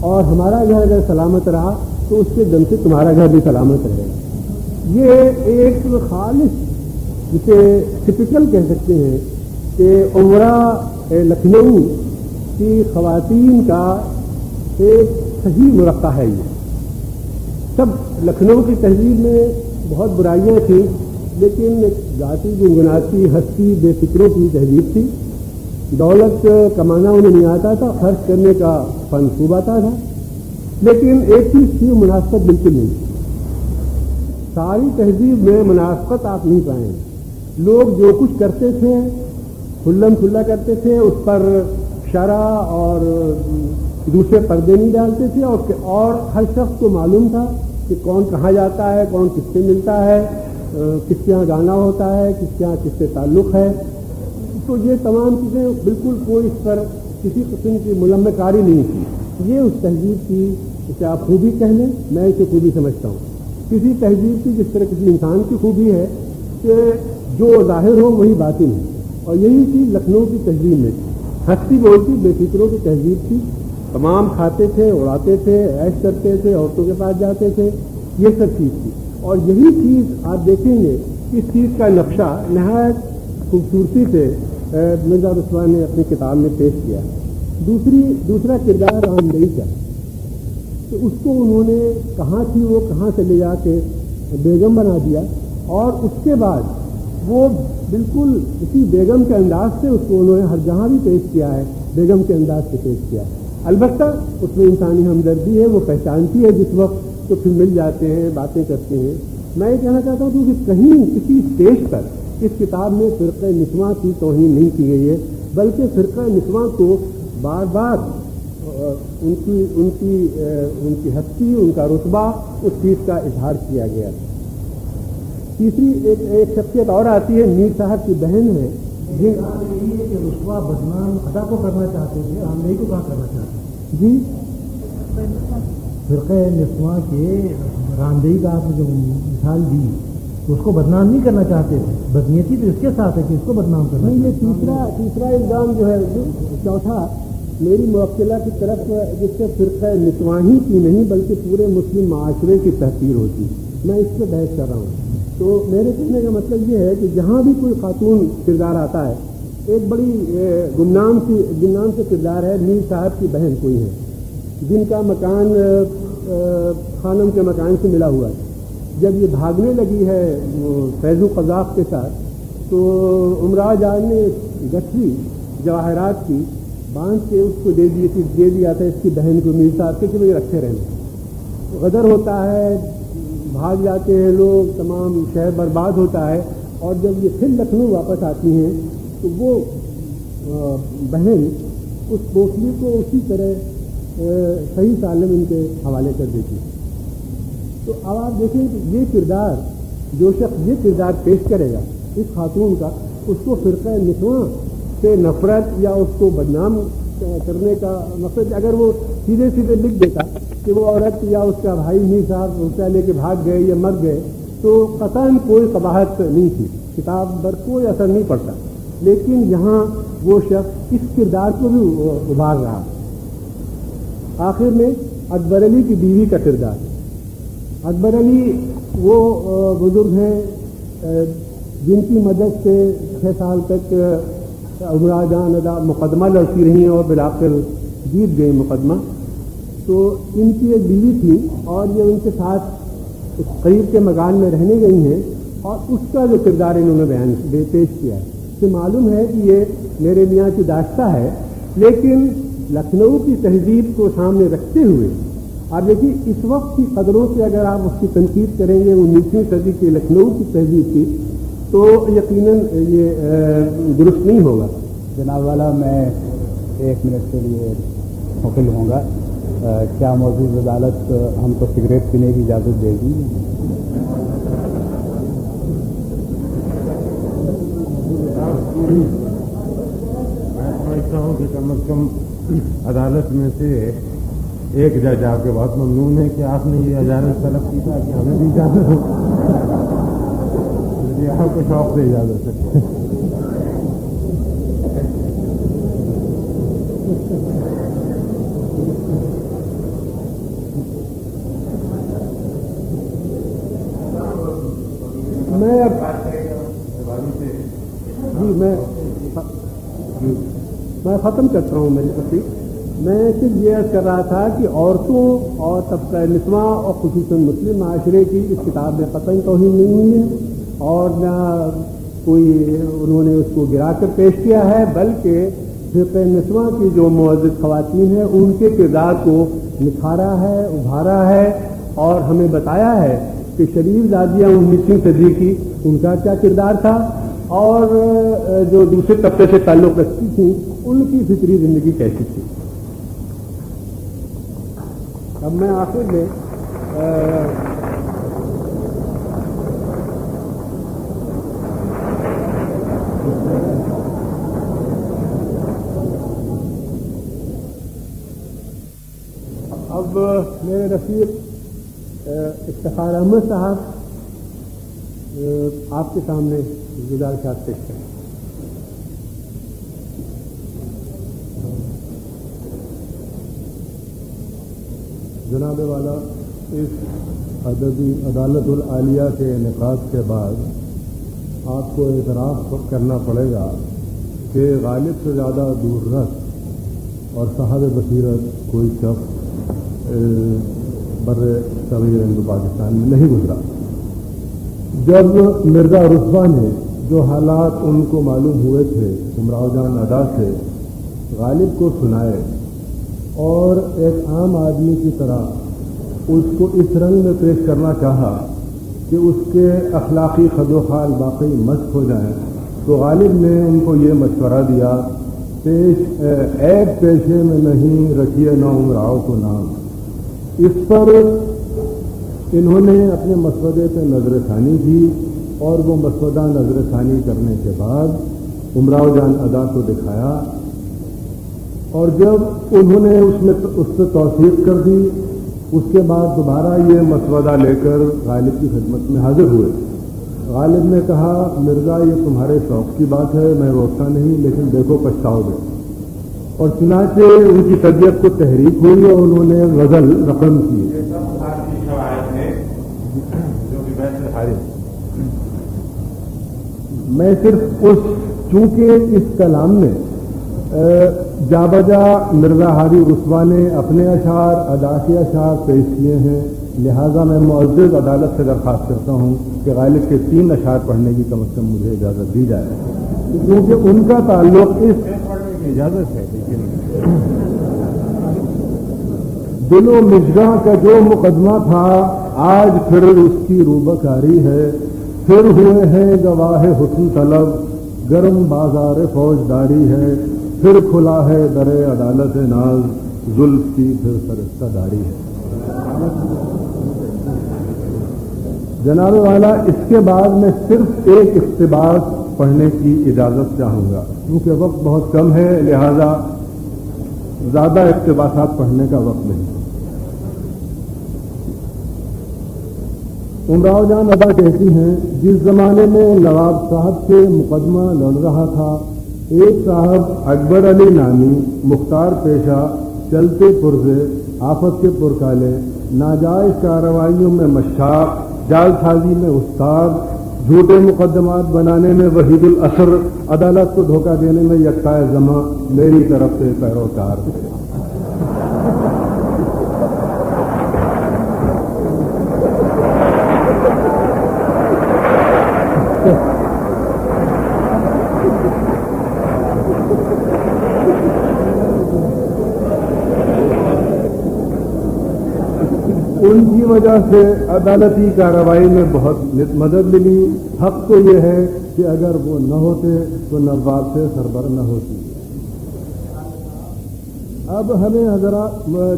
اور ہمارا گھر اگر سلامت رہا تو اس کے دم سے تمہارا گھر بھی سلامت رہے گا۔ یہ ایک خالص جسے ٹپیکل کہہ سکتے ہیں کہ امراء لکھنؤ کی خواتین کا ایک صحیح مرقع ہے۔ یہ سب لکھنؤ کی تہذیب میں بہت برائیاں تھیں، لیکن ذاتی گنگناتی ہستی بے فکروں کی تہذیب تھی۔ دولت کمانا انہیں نہیں آتا تھا، خرچ کرنے کا فن خوب آتا تھا، لیکن ایک چیز تھی مناسبت بالکل نہیں تھی۔ ساری تہذیب میں مناسبت آپ نہیں پائیں گے۔ لوگ جو کچھ کرتے تھے کھلم کھلا کرتے تھے، اس پر شرع اور دوسرے پردے نہیں ڈالتے تھے، اور ہر شخص کو معلوم تھا کہ کون کہاں جاتا ہے، کون کس سے ملتا ہے، کس کے یہاں گانا ہوتا ہے، کس کے یہاں کس سے تعلق ہے۔ تو یہ تمام چیزیں بالکل کوئی اس پر کسی قسم کی ملمہ کاری نہیں تھی۔ یہ اس تہذیب کی، اسے آپ خوبی کہہ لیں، میں اسے خوبی سمجھتا ہوں، کسی تہذیب کی جس طرح کسی انسان کی خوبی ہے کہ جو ظاہر ہو وہی باطن ہے، اور یہی چیز لکھنؤ کی تہذیب میں تھی۔ ہستی بولتی بے فکروں کی تہذیب تھی، تمام کھاتے تھے، اڑاتے تھے، عیش کرتے تھے، عورتوں کے پاس جاتے تھے، یہ سب چیز تھی۔ اور یہی چیز آپ دیکھیں گے اس چیز کا نقشہ نہایت خوبصورتی سے مرزا رسوا نے اپنی کتاب میں پیش کیا۔ دوسرا کردار رامدئی کا، کہ اس کو انہوں نے کہاں تھی وہ کہاں سے لے جا کے بیگم بنا دیا، اور اس کے بعد وہ بالکل اسی بیگم کے انداز سے اس کو انہوں نے ہر جہاں بھی پیش کیا ہے، بیگم کے انداز سے پیش کیا ہے۔ البتہ اس میں انسانی ہمدردی ہے، وہ پہچانتی ہے جس وقت تو پھر مل جاتے ہیں، باتیں کرتے ہیں۔ میں یہ کہنا چاہتا ہوں کہ کہیں کسی اسٹیج پر اس کتاب میں فرقہ نسواں کی توہین نہیں کی گئی ہے، بلکہ فرقہ نسواں کو بار بار ان کی ہستی، ان کا رتبہ، اس چیز کا اظہار کیا گیا۔ تیسری ایک شخصیت اور آتی ہے، میر صاحب کی بہن ہے،
یہی ہے کہ رسوا بدنام ادا کو کرنا چاہتے تھے، رامدئی کو کہاں کرنا چاہتے ہیں؟
جی
فرقہ نسواں کے رامدئی کا آپ نے جو مثال دی، اس کو بدنام نہیں کرنا چاہتے تھے، بدنیتی تو اس کے ساتھ ہے کہ اس کو بدنام کرنا۔
نہیں، یہ تیسرا الزام جو ہے، چوتھا میری موکلہ کی طرف، جس سے فرقہ نسواں ہی کی نہیں بلکہ پورے مسلم معاشرے کی تحقیر ہوتی، میں اس پہ بحث کر رہا ہوں۔ تو میرے کہنے کا مطلب یہ ہے کہ جہاں بھی کوئی خاتون کردار آتا ہے، ایک بڑی گمنام سے کردار ہے، میر صاحب کی بہن کوئی ہے، جن کا مکان خانم کے مکان سے ملا ہوا ہے. جب یہ بھاگنے لگی ہے فیضو قذاف کے ساتھ تو عمرہ جان نے گٹھری جواہرات کی باندھ کے اس کو دے دیا تھا اس کی بہن کو میر صاحب کے کہ وہ رکھے رہنا. غدر ہوتا ہے, بھاگ جاتے ہیں لوگ, تمام شہر برباد ہوتا ہے. اور جب یہ پھر لکھنؤ واپس آتی ہیں تو وہ بہن اس پوٹلی کو اسی طرح صحیح سالم ان کے حوالے کر دیتی ہے. تو اب آپ دیکھیں کہ یہ کردار, جو شخص یہ کردار پیش کرے گا اس خاتون کا, اس کو فرقہ نسواں سے نفرت یا اس کو بدنام کرنے کا مقصد, اگر وہ سیدھے سیدھے لکھ دیتا کہ وہ عورت یا اس کا بھائی میر صاحب اس لے کے بھاگ گئے یا مر گئے تو قطعاً کوئی قباحت نہیں تھی, کتاب پر کوئی اثر نہیں پڑتا. لیکن یہاں وہ شخص اس کردار کو بھی ابھار رہا. آخر میں اکبر علی کی بیوی کا کردار. اکبر علی وہ بزرگ ہیں جن کی مدد سے 6 سال تک عمرہ جان ادا مقدمہ لڑتی رہی اور بالآخر جیت گئی مقدمہ. تو ان کی ایک بیوی تھی اور یہ ان کے ساتھ قریب کے مکان میں رہنے گئی ہیں, اور اس کا جو کردار انہوں نے پیش کیا ہے کہ معلوم ہے کہ یہ میرے میاں کی داشتہ ہے, لیکن لکھنؤ کی تہذیب کو سامنے رکھتے ہوئے آپ دیکھیے اس وقت کی قدروں سے اگر آپ اس کی تنقید کریں گے 19ویں صدی کی لکھنؤ کی تہذیب کی تو یقیناً یہ درست نہیں ہوگا.
جناب والا میں 1 منٹ کے لیے مقل ہوں گا. کیا معزز عدالت ہم کو سگریٹ پینے کی اجازت دے گی؟
میں سمجھتا ہوں کہ کم از کم عدالت میں سے ایک جج آپ کے بہت ممنون ہے کہ آپ نے یہ اجازت طلب کی تھا کہ ہمیں بھی اجازت ہو, آپ کو شوق سے اجازت ہے.
میں ختم کرتا ہوں میری تقریر. میں صرف یہ عرض کر رہا تھا کہ عورتوں اور طبقہ نسواں اور خصوصاً مسلم معاشرے کی اس کتاب میں قطعی توہین نہیں ہوئی ہے اور نہ کوئی انہوں نے اس کو گرا کر پیش کیا ہے, بلکہ فرقہ نسواں کی جو معزز خواتین ہیں ان کے کردار کو نکھارا ہے, ابھارا ہے اور ہمیں بتایا ہے کہ شریف زادیاں 19ویں صدی کی ان کا کیا کردار تھا اور جو دوسرے طبقے سے تعلق رکھتی تھیں ان کی فطری زندگی کیسی تھی. اب میں آخر میں اب میرے رفیق افتخار احمد صاحب آپ کے سامنے گزارشات پیش کریں.
جناب والا, اس ادبی عدالت العالیہ کے انعقاد کے بعد آپ کو اعتراف کرنا پڑے گا کہ غالب سے زیادہ دور رس اور صاحب بصیرت کوئی شخص بر صغیر ہند پاکستان میں نہیں گزرا. جب مرزا رتبہ نے جو حالات ان کو معلوم ہوئے تھے عمرہ جان ادا سے غالب کو سنائے اور ایک عام آدمی کی طرح اس کو اس رنگ میں پیش کرنا چاہا کہ اس کے اخلاقی خد و خال باقی مشق ہو جائیں, تو غالب نے ان کو یہ مشورہ دیا عیب پیشے میں نہیں رکھیے نہ عمراؤ کو نام. اس پر انہوں نے اپنے مسودے پہ نظر ثانی کی اور وہ مسودہ نظر ثانی کرنے کے بعد عمرہ جان ادا کو دکھایا اور جب انہوں نے اس سے توثیق کر دی اس کے بعد دوبارہ یہ مسودہ لے کر غالب کی خدمت میں حاضر ہوئے. غالب نے کہا مرزا یہ تمہارے شوق کی بات ہے, میں روکتا نہیں, لیکن دیکھو پچھتاؤ گے. اور چنانچہ ان کی طبیعت کو تحریک ہوئی اور انہوں نے غزل رقم کی. میں صرف چونکہ اس کلام میں جا بجا مرزا ہادی رسوا نے اپنے اشعار ادا کے اشعار پیش کیے ہیں، لہذا میں معزز عدالت سے درخواست کرتا ہوں کہ غالب کے 3 اشعار پڑھنے کی کم از کم مجھے اجازت دی جائے، کیونکہ ان کا تعلق اس پڑھنے کی اجازت ہے، لیکن دل و مژگاں کا جو مقدمہ تھا آج پھر اس کی روبکاری ہے، پھر ہوئے ہیں گواہ حسن طلب، گرم بازار فوجداری ہے، پھر کھلا ہے در عدالت ناز، زلف کی پھر سرستہ داری ہے۔ جناب والا، اس کے بعد میں صرف ایک اقتباس پڑھنے کی اجازت چاہوں گا، کیونکہ وقت بہت کم ہے، لہذا زیادہ اقتباسات پڑھنے کا وقت نہیں۔ امراؤ جان ادا کہتی ہیں، جس زمانے میں نواب صاحب سے مقدمہ لڑ رہا تھا، ایک صاحب اکبر علی نامی مختار پیشہ، چلتے پرزے، آفت کے پرکالے، ناجائز کارروائیوں میں مشاق، جال سازی میں استاد، جھوٹے مقدمات بنانے میں وحید الاثر، عدالت کو دھوکہ دینے میں یکتائے زماں، میری طرف سے پیروکار تھے۔ ان کی وجہ سے عدالتی کارروائی میں بہت مدد ملی۔ حق تو یہ ہے کہ اگر وہ نہ ہوتے تو نواب سے سربر نہ ہوتی۔ اب ہمیں حضرات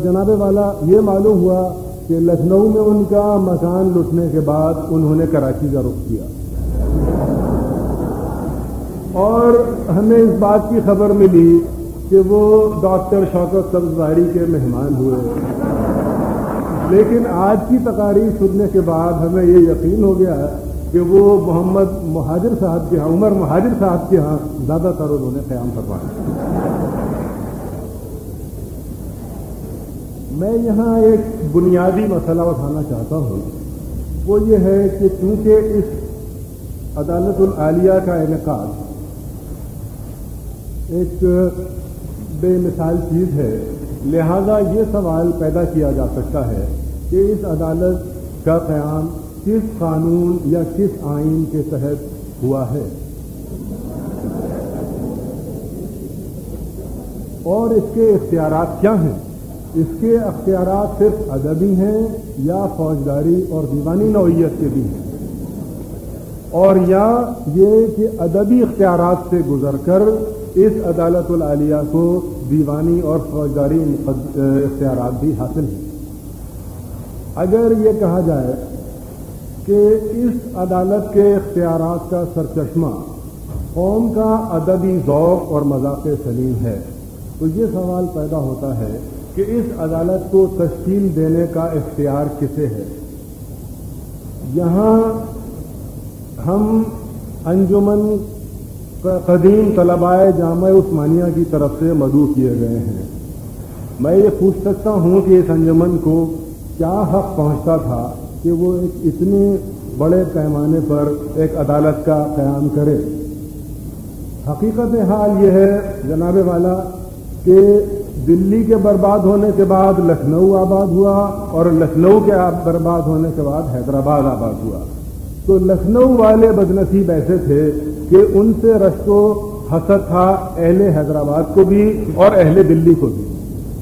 جناب والا یہ معلوم ہوا کہ لکھنؤ میں ان کا مکان لٹنے کے بعد انہوں نے کراچی کا رخ کیا، اور ہمیں اس بات کی خبر ملی کہ وہ ڈاکٹر شوکت سبزواری کے مہمان ہوئے، لیکن آج کی تقاریر سننے کے بعد ہمیں یہ یقین ہو گیا کہ وہ محمد مہاجر صاحب کے ہاں، عمر مہاجر صاحب کے ہاں زیادہ تر انہوں نے قیام فرمایا۔ میں یہاں ایک بنیادی مسئلہ اٹھانا چاہتا ہوں، وہ یہ ہے کہ چونکہ اس عدالت العالیہ کا انعقاد ایک بے مثال چیز ہے، لہذا یہ سوال پیدا کیا جا سکتا ہے کہ اس عدالت کا قیام کس قانون یا کس آئین کے تحت ہوا ہے، اور اس کے اختیارات کیا ہیں۔ اس کے اختیارات صرف ادبی ہیں یا فوجداری اور دیوانی نوعیت کے بھی ہیں، اور یا یہ کہ ادبی اختیارات سے گزر کر اس عدالت العالیہ کو دیوانی اور فوجداری اختیارات بھی حاصل ہیں۔ اگر یہ کہا جائے کہ اس عدالت کے اختیارات کا سرچشمہ قوم کا ادبی ذوق اور مذاق سلیم ہے، تو یہ سوال پیدا ہوتا ہے کہ اس عدالت کو تشکیل دینے کا اختیار کسے ہے۔ یہاں ہم انجمن قدیم طلبائے جامعہ عثمانیہ کی طرف سے مدعو کیے گئے ہیں۔ میں یہ پوچھ سکتا ہوں کہ اس انجمن کو کیا حق پہنچتا تھا کہ وہ ایک اتنے بڑے پیمانے پر ایک عدالت کا قیام کرے۔ حقیقت حال یہ ہے جناب والا کہ دلی کے برباد ہونے کے بعد لکھنؤ آباد ہوا، اور لکھنؤ کے برباد ہونے کے بعد حیدرآباد آباد ہوا، تو لکھنؤ والے بدنصیب ایسے تھے کہ ان سے رشک و حسد تھا اہل حیدرآباد کو بھی اور اہل دلی کو بھی۔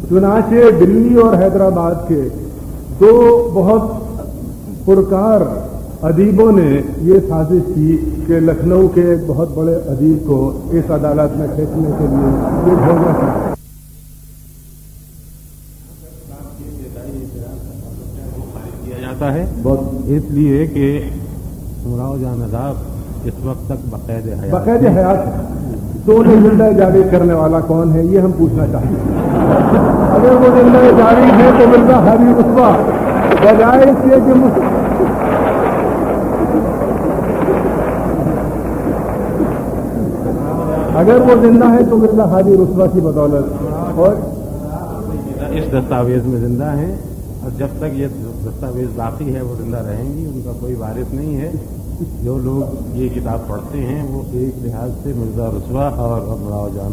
چنانچہ دلی اور حیدرآباد کے دو بہت پرکار ادیبوں نے یہ سازش کی کہ لکھنؤ کے ایک بہت بڑے ادیب کو اس عدالت میں کھینچنے کے لیے یہ بھیجا تھا۔
ہے اس لیے کہ امراؤ جان عذاب اس وقت تک بقید
حیات ہے، تو انہیں زندہ جاری کرنے والا کون ہے، یہ ہم پوچھنا چاہتے ہیں۔ اگر وہ زندہ جاری ہے تو مرزا ہادی رسوا بجائے اس کے کہ اگر وہ زندہ ہے تو مرزا ہادی رسوا کی بدولت اور
اس دستاویز میں زندہ ہیں، اور جب تک یہ دستاویز باقی ہے وہ زندہ رہیں گی، ان کا کوئی وارث نہیں ہے۔ جو لوگ یہ کتاب پڑھتے ہیں وہ ایک لحاظ سے مرزا رسوا اور امراؤ جان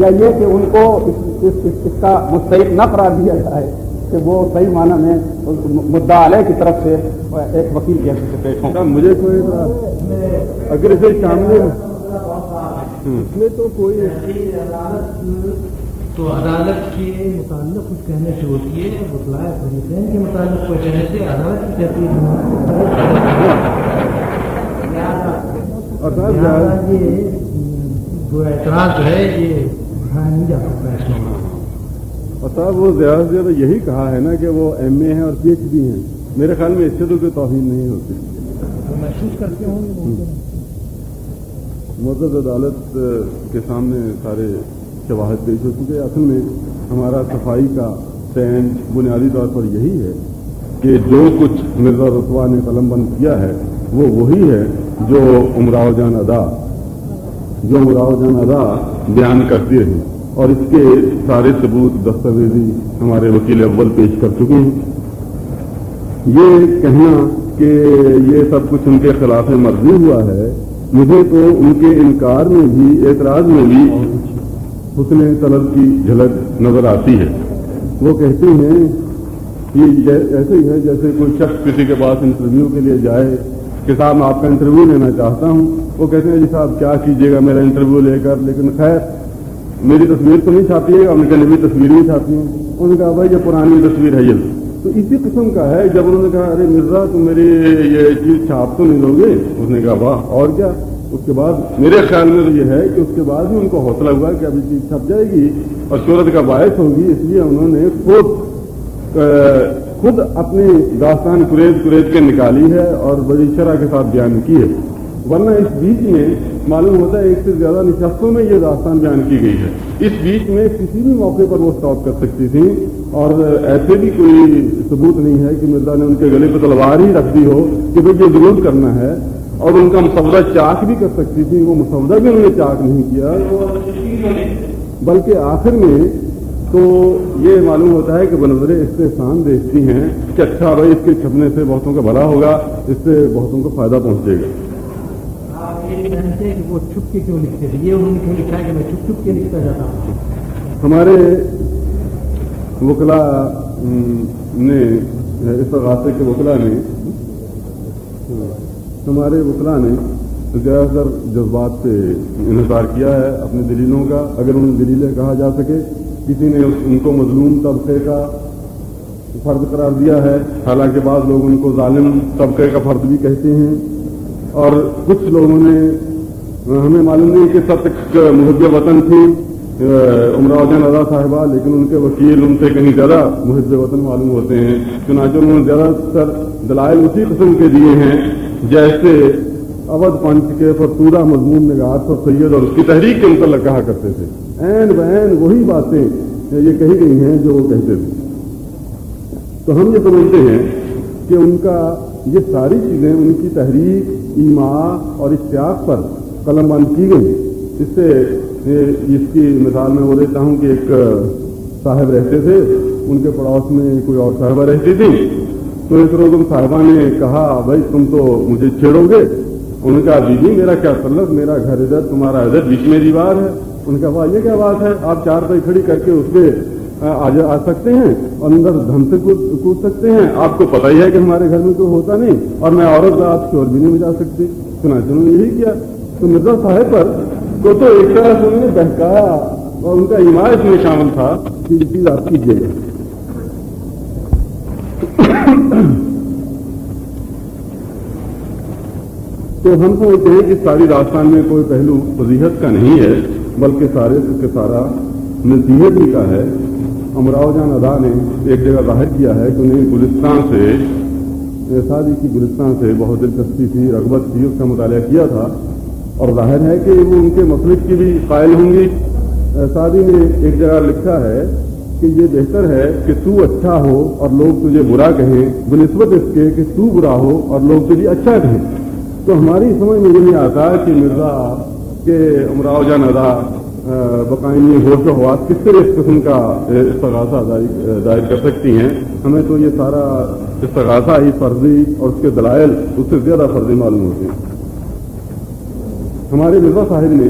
یا یہ کہ ان کو اس کا مستحق نہ قرار دیا جائے کہ وہ صحیح معنی میں مدعا علیہ کی طرف سے ایک وکیل کی حیثیت سے پیش ہوں؟
مجھے کوئی اگر اسے شامل
اس میں تو کوئی
تو عدالت کے متعلق کچھ کہنے سے ہوتی ہے، وکلائے حسین کے متعلق کوئی کہنے سے عدالت کی کہتی ہے یہ جو اعتراض جو ہے یہ اٹھایا نہیں جا سکتا اس میں.
اور صاحب وہ زیادہ سے زیادہ یہی کہا ہے نا کہ وہ ایم اے ہیں اور پی ایچ ڈی ہیں. میرے خیال میں اس سے تو کوئی توہین نہیں ہوتی.
محسوس کرتے ہوں گے
معزز عدالت کے سامنے سارے شواہد پیش ہو چکے. اصل میں ہمارا صفائی کا سٹینڈ بنیادی طور پر یہی ہے کہ جو کچھ مرزا رسوا نے قلم بند کیا ہے وہ وہی ہے جو امراؤ جان ادا بیان کرتی رہی، اور اس کے سارے ثبوت دستاویزی ہمارے وکیل اول پیش کر چکے ہیں. یہ کہنا کہ یہ سب کچھ ان کے خلاف مرضی ہوا ہے، مجھے تو ان کے انکار میں بھی، اعتراض میں بھی حسن طلب کی جھلک نظر آتی ہے. وہ کہتے ہیں کہ ایسے ہی ہے جیسے کوئی شخص کسی کے پاس انٹرویو کے لیے جائے کہ صاحب میں آپ کا انٹرویو لینا چاہتا ہوں. وہ کہتے ہیں جی صاحب کیا کیجیے گا میرا انٹرویو لے کر، لیکن خیر میری تصویر تو نہیں چھاپیے گا. انہوں نے کہا نئی تصویر نہیں چھاپی ہے. انہوں نے کہا بھائی یہ پرانی تصویر ہے. یہ تو اسی قسم کا ہے. جب انہوں نے کہا ارے مرزا تم میری یہ چیز چھاپ تو نہیں دو گے، اس نے کہا واہ اور کیا. اس کے بعد میرے خیال میں تو یہ ہے کہ اس کے بعد بھی ان کو حوصلہ ہوا کہ اب یہ چیز چھپ جائے گی اور شہرت کا باعث ہوگی، اس لیے انہوں نے خود اپنی داستان قرید کے نکالی ہے اور بڑی شرح کے ساتھ بیان کی ہے. ورنہ اس بیچ میں معلوم ہوتا ہے ایک سے زیادہ نشستوں میں یہ داستان بیان کی گئی ہے. اس بیچ میں کسی بھی موقع پر وہ اسٹاپ کر سکتی تھی، اور ایسے بھی کوئی ثبوت نہیں ہے کہ مرزا نے ان کے گلے پہ تلوار ہی رکھ دی ہو کہ بھائی یہ ضرور کرنا ہے. اور ان کا مسودہ چاک بھی کر سکتی تھی، وہ مسودہ بھی انہوں نے چاک نہیں کیا، بلکہ آخر میں تو یہ معلوم ہوتا ہے کہ بنظر استحسان دیکھتی ہیں کہ اچھا بھائی اس کے چھپنے سے بہتوں کا بھلا ہوگا، اس سے بہتوں کو فائدہ پہنچے گا.
کہ وہ چھپ کے کیوں لکھتے تھے، یہ انہوں نے کیوں لکھا ہے کہ میں چھپ کے لکھتا جاتا ہوں.
ہمارے وکلا نے استغاثے کے وکلا نے زیادہ تر جذبات پہ انحصار کیا ہے اپنی دلیلوں کا. اگر انہیں دلیلیں کہا جا سکے، کسی نے ان کو مظلوم طبقے کا فرد قرار دیا ہے، حالانکہ بعض لوگ ان کو ظالم طبقے کا فرد بھی کہتے ہیں. اور کچھ لوگوں نے، ہمیں معلوم نہیں کہ سب تک محب وطن تھی امراؤ جان ادا صاحبہ، لیکن ان کے وکیل ان سے کہیں زیادہ محب وطن معلوم ہوتے ہیں. چنانچہ انہوں نے زیادہ تر دلائل اسی قسم کے دیے ہیں جیسے اودھ پنچ کے فرسودہ مضمون نگار پر سید اور اس کی تحریک کے متعلق کہا کرتے تھے. عین بعین وہی باتیں یہ کہی گئی ہیں جو وہ کہتے تھے. تو ہم یہ سمجھتے ہیں کہ ان کا یہ ساری چیزیں ان کی تحریک، ایماء اور اشتیاق پر قلم بند کی گئی. اس سے اس کی مثال میں وہ دیتا ہوں کہ ایک صاحب رہتے تھے، ان کے پڑوس میں کوئی اور صاحبہ رہتی تھی. تو ایک روز ان صاحبہ نے کہا بھائی تم تو مجھے چھیڑو گے. انہوں نے کہا بیوی میرا کیا تعلق، میرا گھر ادھر تمہارا ادھر، بیچ میں دیوار ہے. ان کا کہا یہ کیا بات ہے، آپ چار پائی کھڑی کر کے اس پہ آ سکتے ہیں اور اندر دھم سے کود سکتے ہیں. آپ کو پتہ ہی ہے کہ ہمارے گھر میں کوئی ہوتا نہیں اور میں عورت رات شور بھی نہیں بجا سکتی. چنانچہ انہوں نے یہی کیا. تو مرزا صاحب پر تو ایک طرح سے انہوں نے بہکایا اور ان کا ایماء اس میں شامل تھا کہ یہ چیز آپ کیجیے گا. تو ہم سمجھتے ہیں کہ ساری داستان میں کوئی پہلو فضیحت کا نہیں ہے، بلکہ سارے کے سارا نصیحت ہی کا ہے. امراؤ جان ادا نے ایک جگہ ظاہر کیا ہے کہ انہیں گلستان سے، سادی کی گلستان سے بہت دلچسپی تھی، رغبت تھی، اس کا مطالعہ کیا تھا. اور ظاہر ہے کہ وہ ان کے مسلک کی بھی قائل ہوں گی. سادی نے ایک جگہ لکھا ہے کہ یہ بہتر ہے کہ تو اچھا ہو اور لوگ تجھے برا کہیں بنسبت اس کے کہ تو برا ہو اور لوگ تجھے اچھا کہیں. تو ہماری سمجھ میں یہ نہیں آتا کہ مرزا کے امراؤ جان ادا بقائمی ہوش و حواس کس طرح اس قسم کا استغاثہ دائر کر سکتی ہیں. ہمیں تو یہ سارا استغاثہ ہی فرضی اور اس کے دلائل اس سے زیادہ فرضی معلوم ہوتے ہیں. ہمارے مرزا صاحب نے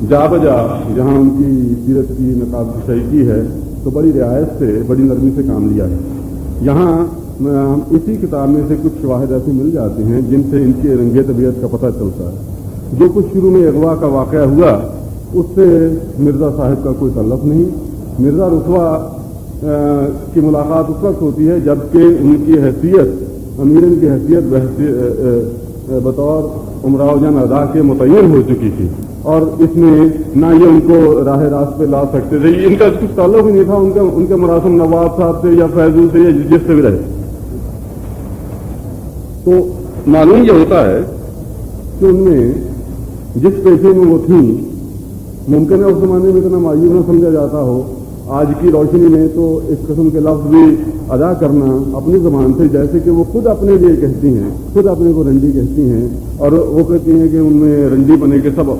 جا بجا جہاں ان کی سیرت کی نقاب کشائی کی ہے تو بڑی رعایت سے بڑی نرمی سے کام لیا ہے. یہاں اسی کتاب میں سے کچھ شواہد ایسے مل جاتے ہیں جن سے ان کے رنگ طبیعت کا پتہ چلتا ہے. جو کچھ شروع میں اغوا کا واقعہ ہوا اس سے مرزا صاحب کا کوئی تعلق نہیں. مرزا رسوا کی ملاقات اس وقت ہوتی ہے جبکہ ان کی حیثیت امیرن کی حیثیت بطور امراء جان ادا کے متعین ہو چکی تھی اور اس میں نہ یہ ان کو راہ راست پہ لا سکتے تھے. ان کا کچھ تعلق ہی نہیں تھا ان کے مراسم نواب صاحب سے یا فیضو سے یا جس سے بھی رہے. تو معلوم یہ ہوتا ہے کہ ان میں جس پیشے میں وہ تھیں ممکن ہے اس زمانے میں اتنا مایوس نہ سمجھا جاتا ہو. آج کی روشنی میں تو اس قسم کے لفظ بھی ادا کرنا اپنی زبان سے جیسے کہ وہ خود اپنے لیے کہتی ہیں, خود اپنے کو رنڈی کہتی ہیں اور وہ کہتی ہیں کہ ان میں رنڈی بنے کے سب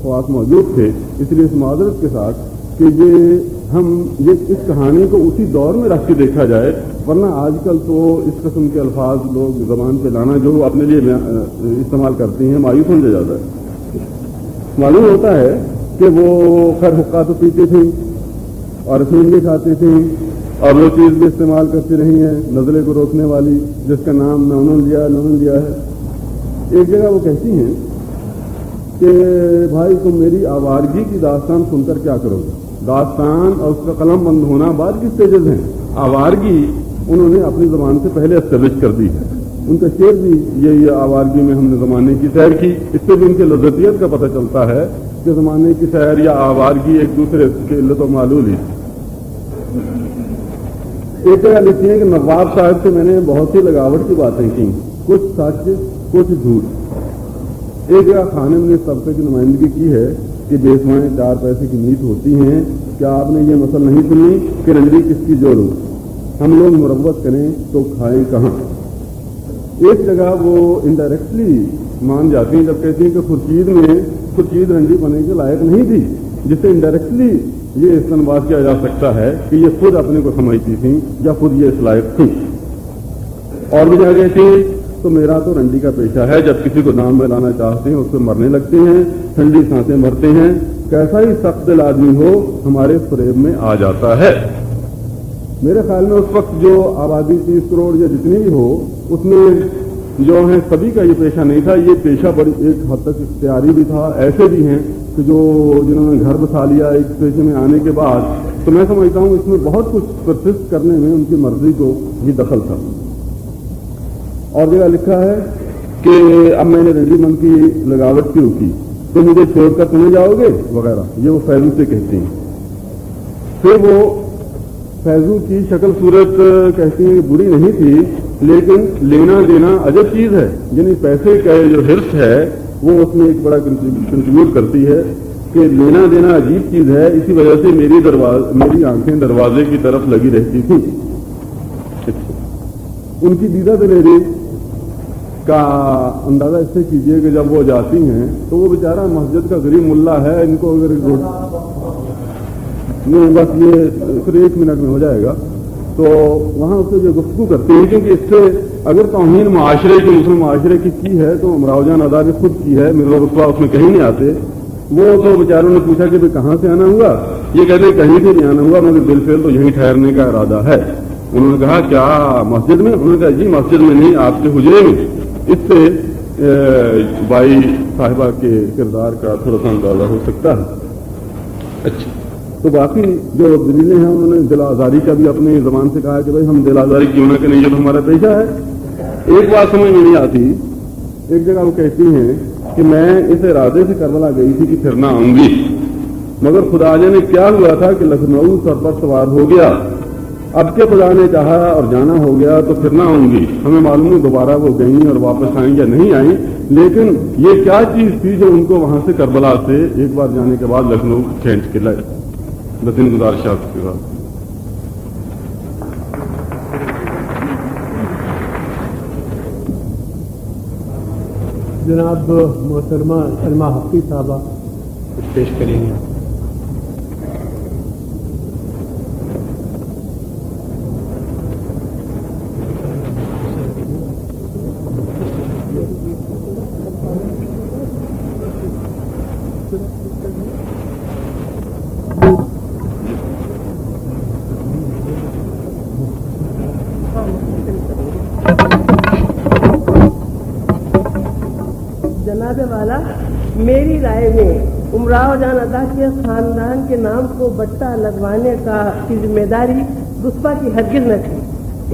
خواص موجود تھے. اس لیے اس معذرت کے ساتھ کہ یہ اس کہانی کو اسی دور میں رکھ کے دیکھا جائے, ورنہ آج کل تو اس قسم کے الفاظ لوگ زبان پہ لانا جو اپنے لیے استعمال کرتی ہیں مایوس سمجھا جاتا ہے. معلوم ہوتا ہے کہ وہ خیر حقہ تو پیتے تھے اور افیم بھی کھاتے تھے اور وہ چیز بھی استعمال کرتی رہی ہیں نزلے کو روکنے والی جس کا نام نہ انہوں نے لیا ہے. ایک جگہ وہ کہتی ہیں کہ بھائی تم میری آوارگی کی داستان سن کر کیا کرو گے. داستان اور اس کا قلم بند ہونا بعد کی سٹیجز ہیں. آوارگی انہوں نے اپنی زبان سے پہلے اسٹیبلش کر دی ہے. ان کا شعر بھی یہ آوارگی میں ہم نے زمانے کی سیر کی. اس سے بھی ان کے لذتیت کا پتہ چلتا ہے کہ زمانے کی سیر یا آوارگی ایک دوسرے کے علت و معلول ہی. ایک جگہ لکھتی ہے کہ نواب صاحب سے میں نے بہت سی لگاوٹ کی باتیں کی, کچھ سچ کچھ جھوٹ. ایک جگہ خانم نے اس طبقے کی نمائندگی کی ہے کہ بیسوائیں 4 پیسے کی نیت ہوتی ہیں. کیا آپ نے یہ مسئلہ نہیں سنی کہ رنڈی کس کی جوڑوں, ہم لوگ مروت کریں تو کھائیں کہاں. ایک جگہ وہ انڈائریکٹلی مان جاتی ہیں جب کہتی ہیں کہ خورشید رنڈی بنے کے لائق نہیں تھی, جس سے انڈائریکٹلی یہ استنباط کیا جا سکتا ہے کہ یہ خود اپنے کو سمجھتی تھیں یا خود یہ اس لائق تھی. اور بھی جگہ کہتی تو میرا تو رنڈی کا پیشہ ہے, جب کسی کو دام میں لانا چاہتے ہیں اس پہ مرنے لگتے ہیں, ٹھنڈی سانسیں بھرتے ہیں, کیسا ہی سخت دل آدمی ہو ہمارے فریب میں آ جاتا ہے. میرے خیال میں اس وقت جو آبادی 30 کروڑ یا جتنی بھی ہو اس میں جو ہیں سبھی کا یہ پیشہ نہیں تھا. یہ پیشہ بڑی ایک حد تک اختیاری بھی تھا. ایسے بھی ہیں کہ جنہوں نے گھر بسا لیا ایک پیشے میں آنے کے بعد, تو میں سمجھتا ہوں اس میں بہت کچھ پرسسٹ کرنے میں ان کی مرضی کو بھی دخل تھا. اور جگہ لکھا ہے کہ اب میں نے رنڈی من کی لگاوٹ کیوں کی تو مجھے چھوڑ کر تمہیں جاؤ گے وغیرہ. یہ وہ فیضو سے کہتی ہیں. پھر وہ فیضو کی شکل صورت کہتی ہیں کہ بری نہیں تھی, لیکن لینا دینا عجب چیز ہے. یعنی پیسے کا جو حرص ہے وہ اس میں ایک بڑا کنٹریبیوٹ کرتی ہے کہ لینا دینا عجیب چیز ہے. اسی وجہ سے میری آنکھیں دروازے کی طرف لگی رہتی تھیں. ان کی دیدہ دلیری کا اندازہ اس سے کیجئے کہ جب وہ جاتی ہیں تو وہ بیچارہ مسجد کا غریب ملا ہے, ان کو اگر نہیں بس یہ پھر 1 منٹ میں ہو جائے گا, تو وہاں اس سے جو گفتگو کرتے ہیں کیونکہ اس سے اگر توہین معاشرے کی مسلم معاشرے کی ہے تو امراء جان ادا نے خود کی ہے. مرزا رسوا اس میں کہیں نہیں آتے. وہ تو بیچاروں نے پوچھا کہ کہاں سے آنا ہوا, یہ کہتے ہیں کہیں سے نہیں آنا ہوا, مگر بالفعل تو یہیں ٹھہرنے کا ارادہ ہے. انہوں نے کہا کیا مسجد میں؟ انہوں نے کہا جی مسجد میں نہیں, آپ کے حجرے میں. اس سے بائی صاحبہ کے کردار کا تھوڑا سا اندازہ ہو سکتا ہے. اچھا, تو باقی جو دلیلیں ہیں انہوں نے دل آزاری کا بھی اپنی زبان سے کہا کہ بھائی ہم دل آزاری کیوں نہ کریں, یہ تو ہمارا پیشہ ہے. ایک بات سمجھ میں نہیں آتی. ایک جگہ وہ کہتی ہیں کہ میں اس ارادے سے کربلا گئی تھی کہ پھر نہ آؤں گی, مگر خدا جانے کیا ہوا تھا کہ لکھنؤ سر پر سوار ہو گیا. اب کے خدا نے چاہا اور جانا ہو گیا تو پھر نہ آؤں گی. ہمیں معلوم ہے دوبارہ وہ گئیں اور واپس آئیں یا نہیں آئیں, لیکن یہ کیا چیز تھی جو ان کو وہاں سے کربلا سے ایک بار جانے کے بعد لکھنؤ کھینچ کے لائے. دن گزارشات کے بعد
جناب محترمہ سلمہ حقی صاحبہ کچھ پیش کریں گے.
جناب والا میری رائے میں امراؤ جان ادا کے خاندان کے نام کو بٹا لگوانے کی ذمہ داری رسوا کی ہرگز نہ تھی،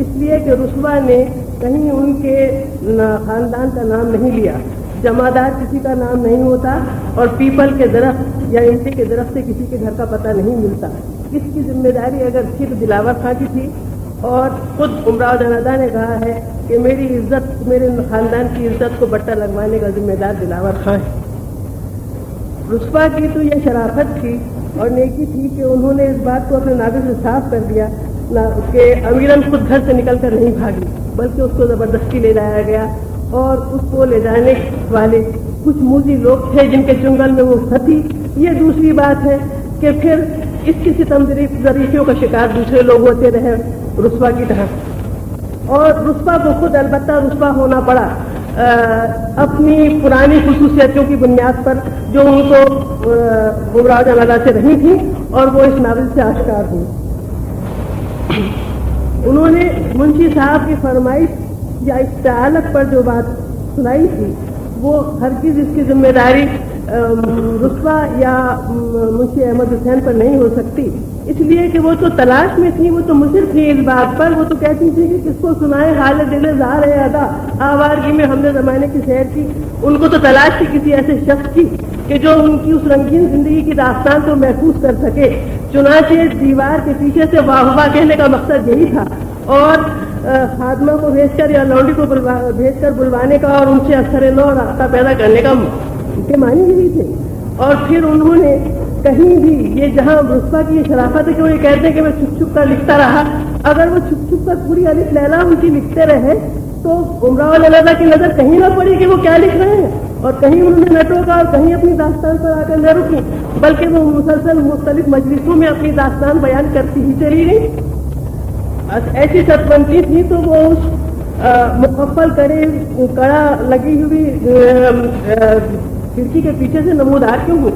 اس لیے کہ رسوا نے کہیں ان کے خاندان کا نام نہیں لیا، جمادار کسی کا نام نہیں ہوتا اور پیپل کے درخت یا املی کے درخت سے کسی کے گھر کا پتہ نہیں ملتا۔ اس کی ذمہ داری اگر صرف دلاور خان کی تھی، اور خود امراؤ جان ادا نے کہا ہے کہ میری عزت، میرے خاندان کی عزت کو بٹا لگوانے کا ذمہ دار دلاور خان ہے۔ رسوا کی تو یہ شرافت تھی اور نیکی تھی کہ انہوں نے اس بات کو اپنے نافذ سے صاف کر دیا کہ امیرن خود گھر سے نکل کر نہیں بھاگی، بلکہ اس کو زبردستی لے جایا گیا، اور اس کو لے جانے والے کچھ موذی لوگ تھے جن کے چنگل میں وہ پھنسی۔ یہ دوسری بات ہے کہ پھر اس کی ستم ظریفیوں کا شکار دوسرے لوگ ہوتے رہے رسوا کی طرح، اور رسوا کو خود البتہ رسوا ہونا پڑا اپنی پرانی خصوصیتوں کی بنیاد پر جو ان کو امراؤ جان ادا سے رہی تھی اور وہ اس ناول سے آشکار ہوئی۔ انہوں نے منشی صاحب کی فرمائش یا استعالت پر جو بات سنائی تھی وہ ہرگز اس کی ذمہ داری رسوا یا منشی احمد حسین پر نہیں ہو سکتی، اس لیے کہ وہ تو تلاش میں تھی، وہ تو مصر تھی اس بات پر، وہ تو کہتی تھی کہ کس کو سنائے حال دل زار ہے ادا، آوارگی میں ہم نے زمانے کی سیر کی۔ ان کو تو تلاش تھی کسی ایسے شخص کی کہ جو ان کی اس رنگین زندگی کی داستان کو محفوظ کر سکے، چنانچہ دیوار کے پیچھے سے واہ واہ کہنے کا مقصد یہی تھا، اور خادمہ کو بھیج کر یا لونڈی کو بھیج کر بلوانے کا اور ان سے اثر نو راستہ پیدا کرنے کا کے معنی یہی تھے۔ اور پھر انہوں نے کہیں بھی یہ جہاں رسوا کی یہ شرافت ہے کہ وہ یہ کہتے ہیں کہ میں چھپ چھپ کر لکھتا رہا، اگر وہ چھپ چھپ کر پوری الف لیلا ان کی لکھتے رہے تو امراؤ جان ادا کی نظر کہیں نہ پڑی کہ وہ کیا لکھ رہے ہیں، اور کہیں انہوں نے نہ ٹوکا اور کہیں اپنی داستان پر آ کر نہ رکی، بلکہ وہ مسلسل مختلف مجلسوں میں اپنی داستان بیان کرتی ہی چلی گئی۔ ایسی ستبنتی تھی تو وہ اس مقفل کرے کڑا لگی ہوئی کھڑکی کے پیچھے سے نمودار کیوں ہوئی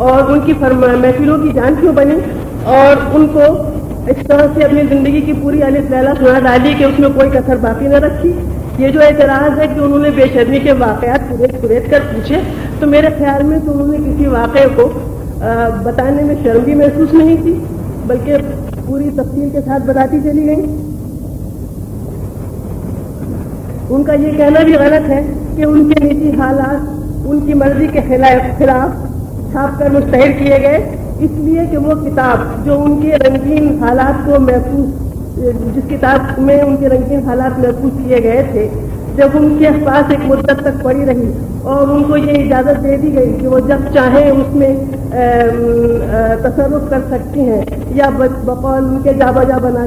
اور ان کی محفلوں کی جان کیوں بنی، اور ان کو اس طرح سے اپنی زندگی کی پوری الف لیلا سنا ڈالی کہ اس میں کوئی کسر باقی نہ رکھی۔ یہ جو اعتراض ہے کہ انہوں نے بے شرمی کے واقعات پریت کر پوچھے، تو میرے خیال میں تو انہوں نے کسی واقعے کو بتانے میں شرم بھی محسوس نہیں کی، بلکہ پوری تفصیل کے ساتھ بتاتی چلی گئی۔ ان کا یہ کہنا بھی غلط ہے کہ ان کے نجی حالات ان کی مرضی کے خلاف چھاپ کر مشتہر کیے گئے، اس لیے کہ وہ کتاب جو ان کے رنگین حالات کو جس کتاب میں ان کے رنگین حالات محفوظ کیے گئے تھے، جب ان کے پاس ایک مدت تک پڑی رہی اور ان کو یہ اجازت دے دی گئی کہ وہ جب چاہیں اس میں تصرف کر سکتی ہیں یا بقول ان کے جا بجا بنا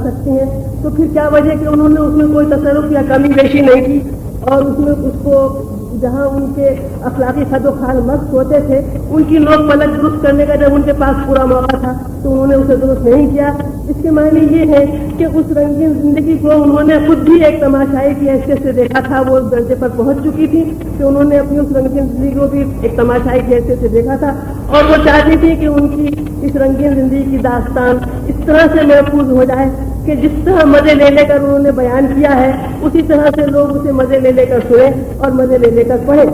سکتی ہیں، تو پھر کیا وجہ کہ انہوں نے اس میں کوئی تصرف یا کمی بیشی نہیں کی، اور اس میں اس کو جہاں ان کے اخلاقی خد و خال مست ہوتے تھے ان کی نوک پلک درست کرنے کا جب ان کے پاس پورا موقع تھا تو انہوں نے اسے درست نہیں کیا۔ اس کے معنی یہ ہے کہ اس رنگین زندگی کو انہوں نے خود بھی ایک تماشائی کی حیثیت سے دیکھا تھا، وہ اس درجے پر پہنچ چکی تھی کہ انہوں نے اپنی اس رنگین زندگی کو بھی ایک تماشائی کی حیثیت سے دیکھا تھا، اور وہ چاہتی تھی کہ ان کی اس رنگین زندگی کی داستان اس طرح سے محفوظ ہو جائے کہ جس طرح مزے لے کر انہوں نے بیان کیا ہے اسی طرح سے لوگ اسے مزے لے کر سنیں اور مزے لے کر پڑھیں۔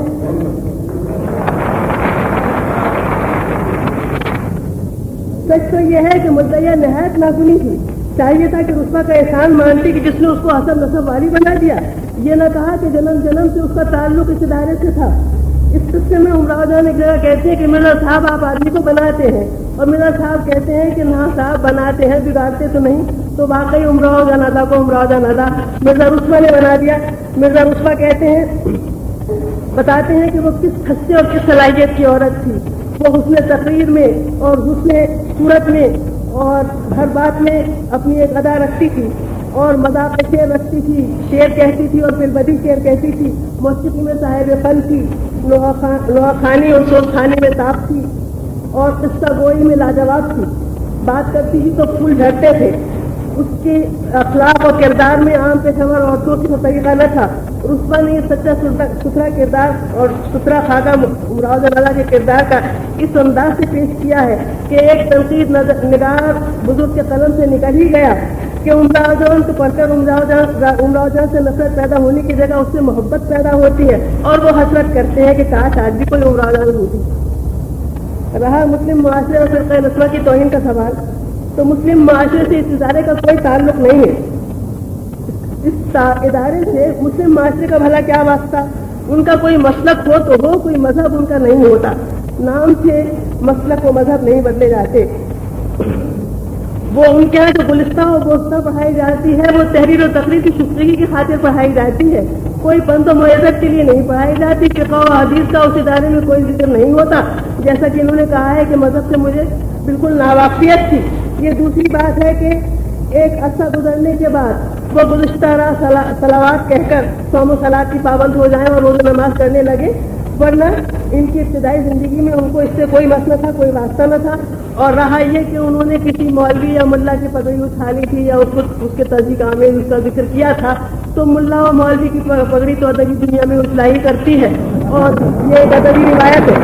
سچ تو یہ ہے کہ مدعیہ نہایت ناگنی تھی، چاہیے تھا کہ رسوا کا احسان مانتی کہ جس نے اس کو حسب نسب والی بنا دیا، یہ نہ کہا کہ جنم سے اس کا تعلق اس ادارے سے تھا۔ اس قصے میں امراؤ جان ایک جگہ کہتے ہیں کہ مرزا صاحب آپ آدمی کو بناتے ہیں، اور مرزا صاحب کہتے ہیں کہ نہ صاحب بناتے ہیں بگاڑتے تو نہیں، تو واقعی امراؤ جان ادا کو امراؤ جان ادا مرزا رسوا نے بنا دیا۔ مرزا رسوا کہتے ہیں، بتاتے ہیں کہ وہ کس خصے اور کس صلاحیت کی عورت تھی، وہ حسن تقریر میں اور حسن صورت میں اور ہر بات میں اپنی ایک ادا رکھتی تھی، اور مذاق شعر رکھتی تھی، شعر کہتی تھی اور پھر بدی شعر کہتی تھی، موسیقی میں صاحب فن تھی، لوہا خانی اور سوز خانی میں تاب تھی، اور قصہ گوئی میں لاجواب تھی، بات کرتی تھی تو پھول جھڑتے تھے۔ اس کے اخلاق اور کردار میں عام پیشور عورتوں کی طریقہ نہ تھا۔ رسوا نے سچا ستھرا کردار اور ستھرا خاکہ امراؤ جان ادا کے کردار کا اس انداز سے پیش کیا ہے کہ ایک تنقید نگار بزرگ کے قلم سے نکل ہی گیا کہ عمراء جان کو پڑھ کر عمراء جان سے نفرت پیدا ہونے کی جگہ اس سے محبت پیدا ہوتی ہے اور وہ حسرت کرتے ہیں کہ کاش آج بھی کوئی عمراء جان ہوتی. رہا مسلم معاشرے اور فرقہ نسواں کی توہین کا سوال، تو مسلم معاشرے سے اس ادارے کا کوئی تعلق نہیں ہے. اس ادارے سے مسلم معاشرے کا بھلا کیا واسطہ؟ ان کا کوئی مسلک ہو تو ہو، کوئی مذہب ان کا نہیں ہوتا. نام سے مسلک و مذہب نہیں بدلے جاتے. وہ ان کے یہاں جو گلستہ و گوستہ پڑھائی جاتی ہے وہ تحریر و تقریر کی شفتگی کی خاطر پڑھائی جاتی ہے. کوئی بند و معزت کے لیے نہیں پڑھائی جاتی. فقہ و حدیث کا اس ادارے میں کوئی ذکر نہیں ہوتا، جیسا کہ انہوں نے کہا ہے کہ مذہب سے مجھے بالکل ناواقفیت تھی. یہ دوسری بات ہے کہ ایک عرصہ گزرنے کے بعد وہ گزشتہ راہ صلوات کہہ کر صوم و صلات کی پابند ہو جائیں اور روزہ نماز کرنے لگے، ورنہ ان کی ابتدائی زندگی میں ان کو اس سے کوئی مسئلہ تھا، کوئی واسطہ نہ تھا. اور رہا یہ کہ انہوں نے کسی مولوی یا ملا کی پگڑی اٹھا لی تھی یا اس کے تصدیق آمیز اس کا ذکر کیا تھا، تو ملا و مولوی کی پگڑی تو ادبی دنیا میں اٹھلا ہی کرتی ہے اور یہ ایک ادبی روایت ہے.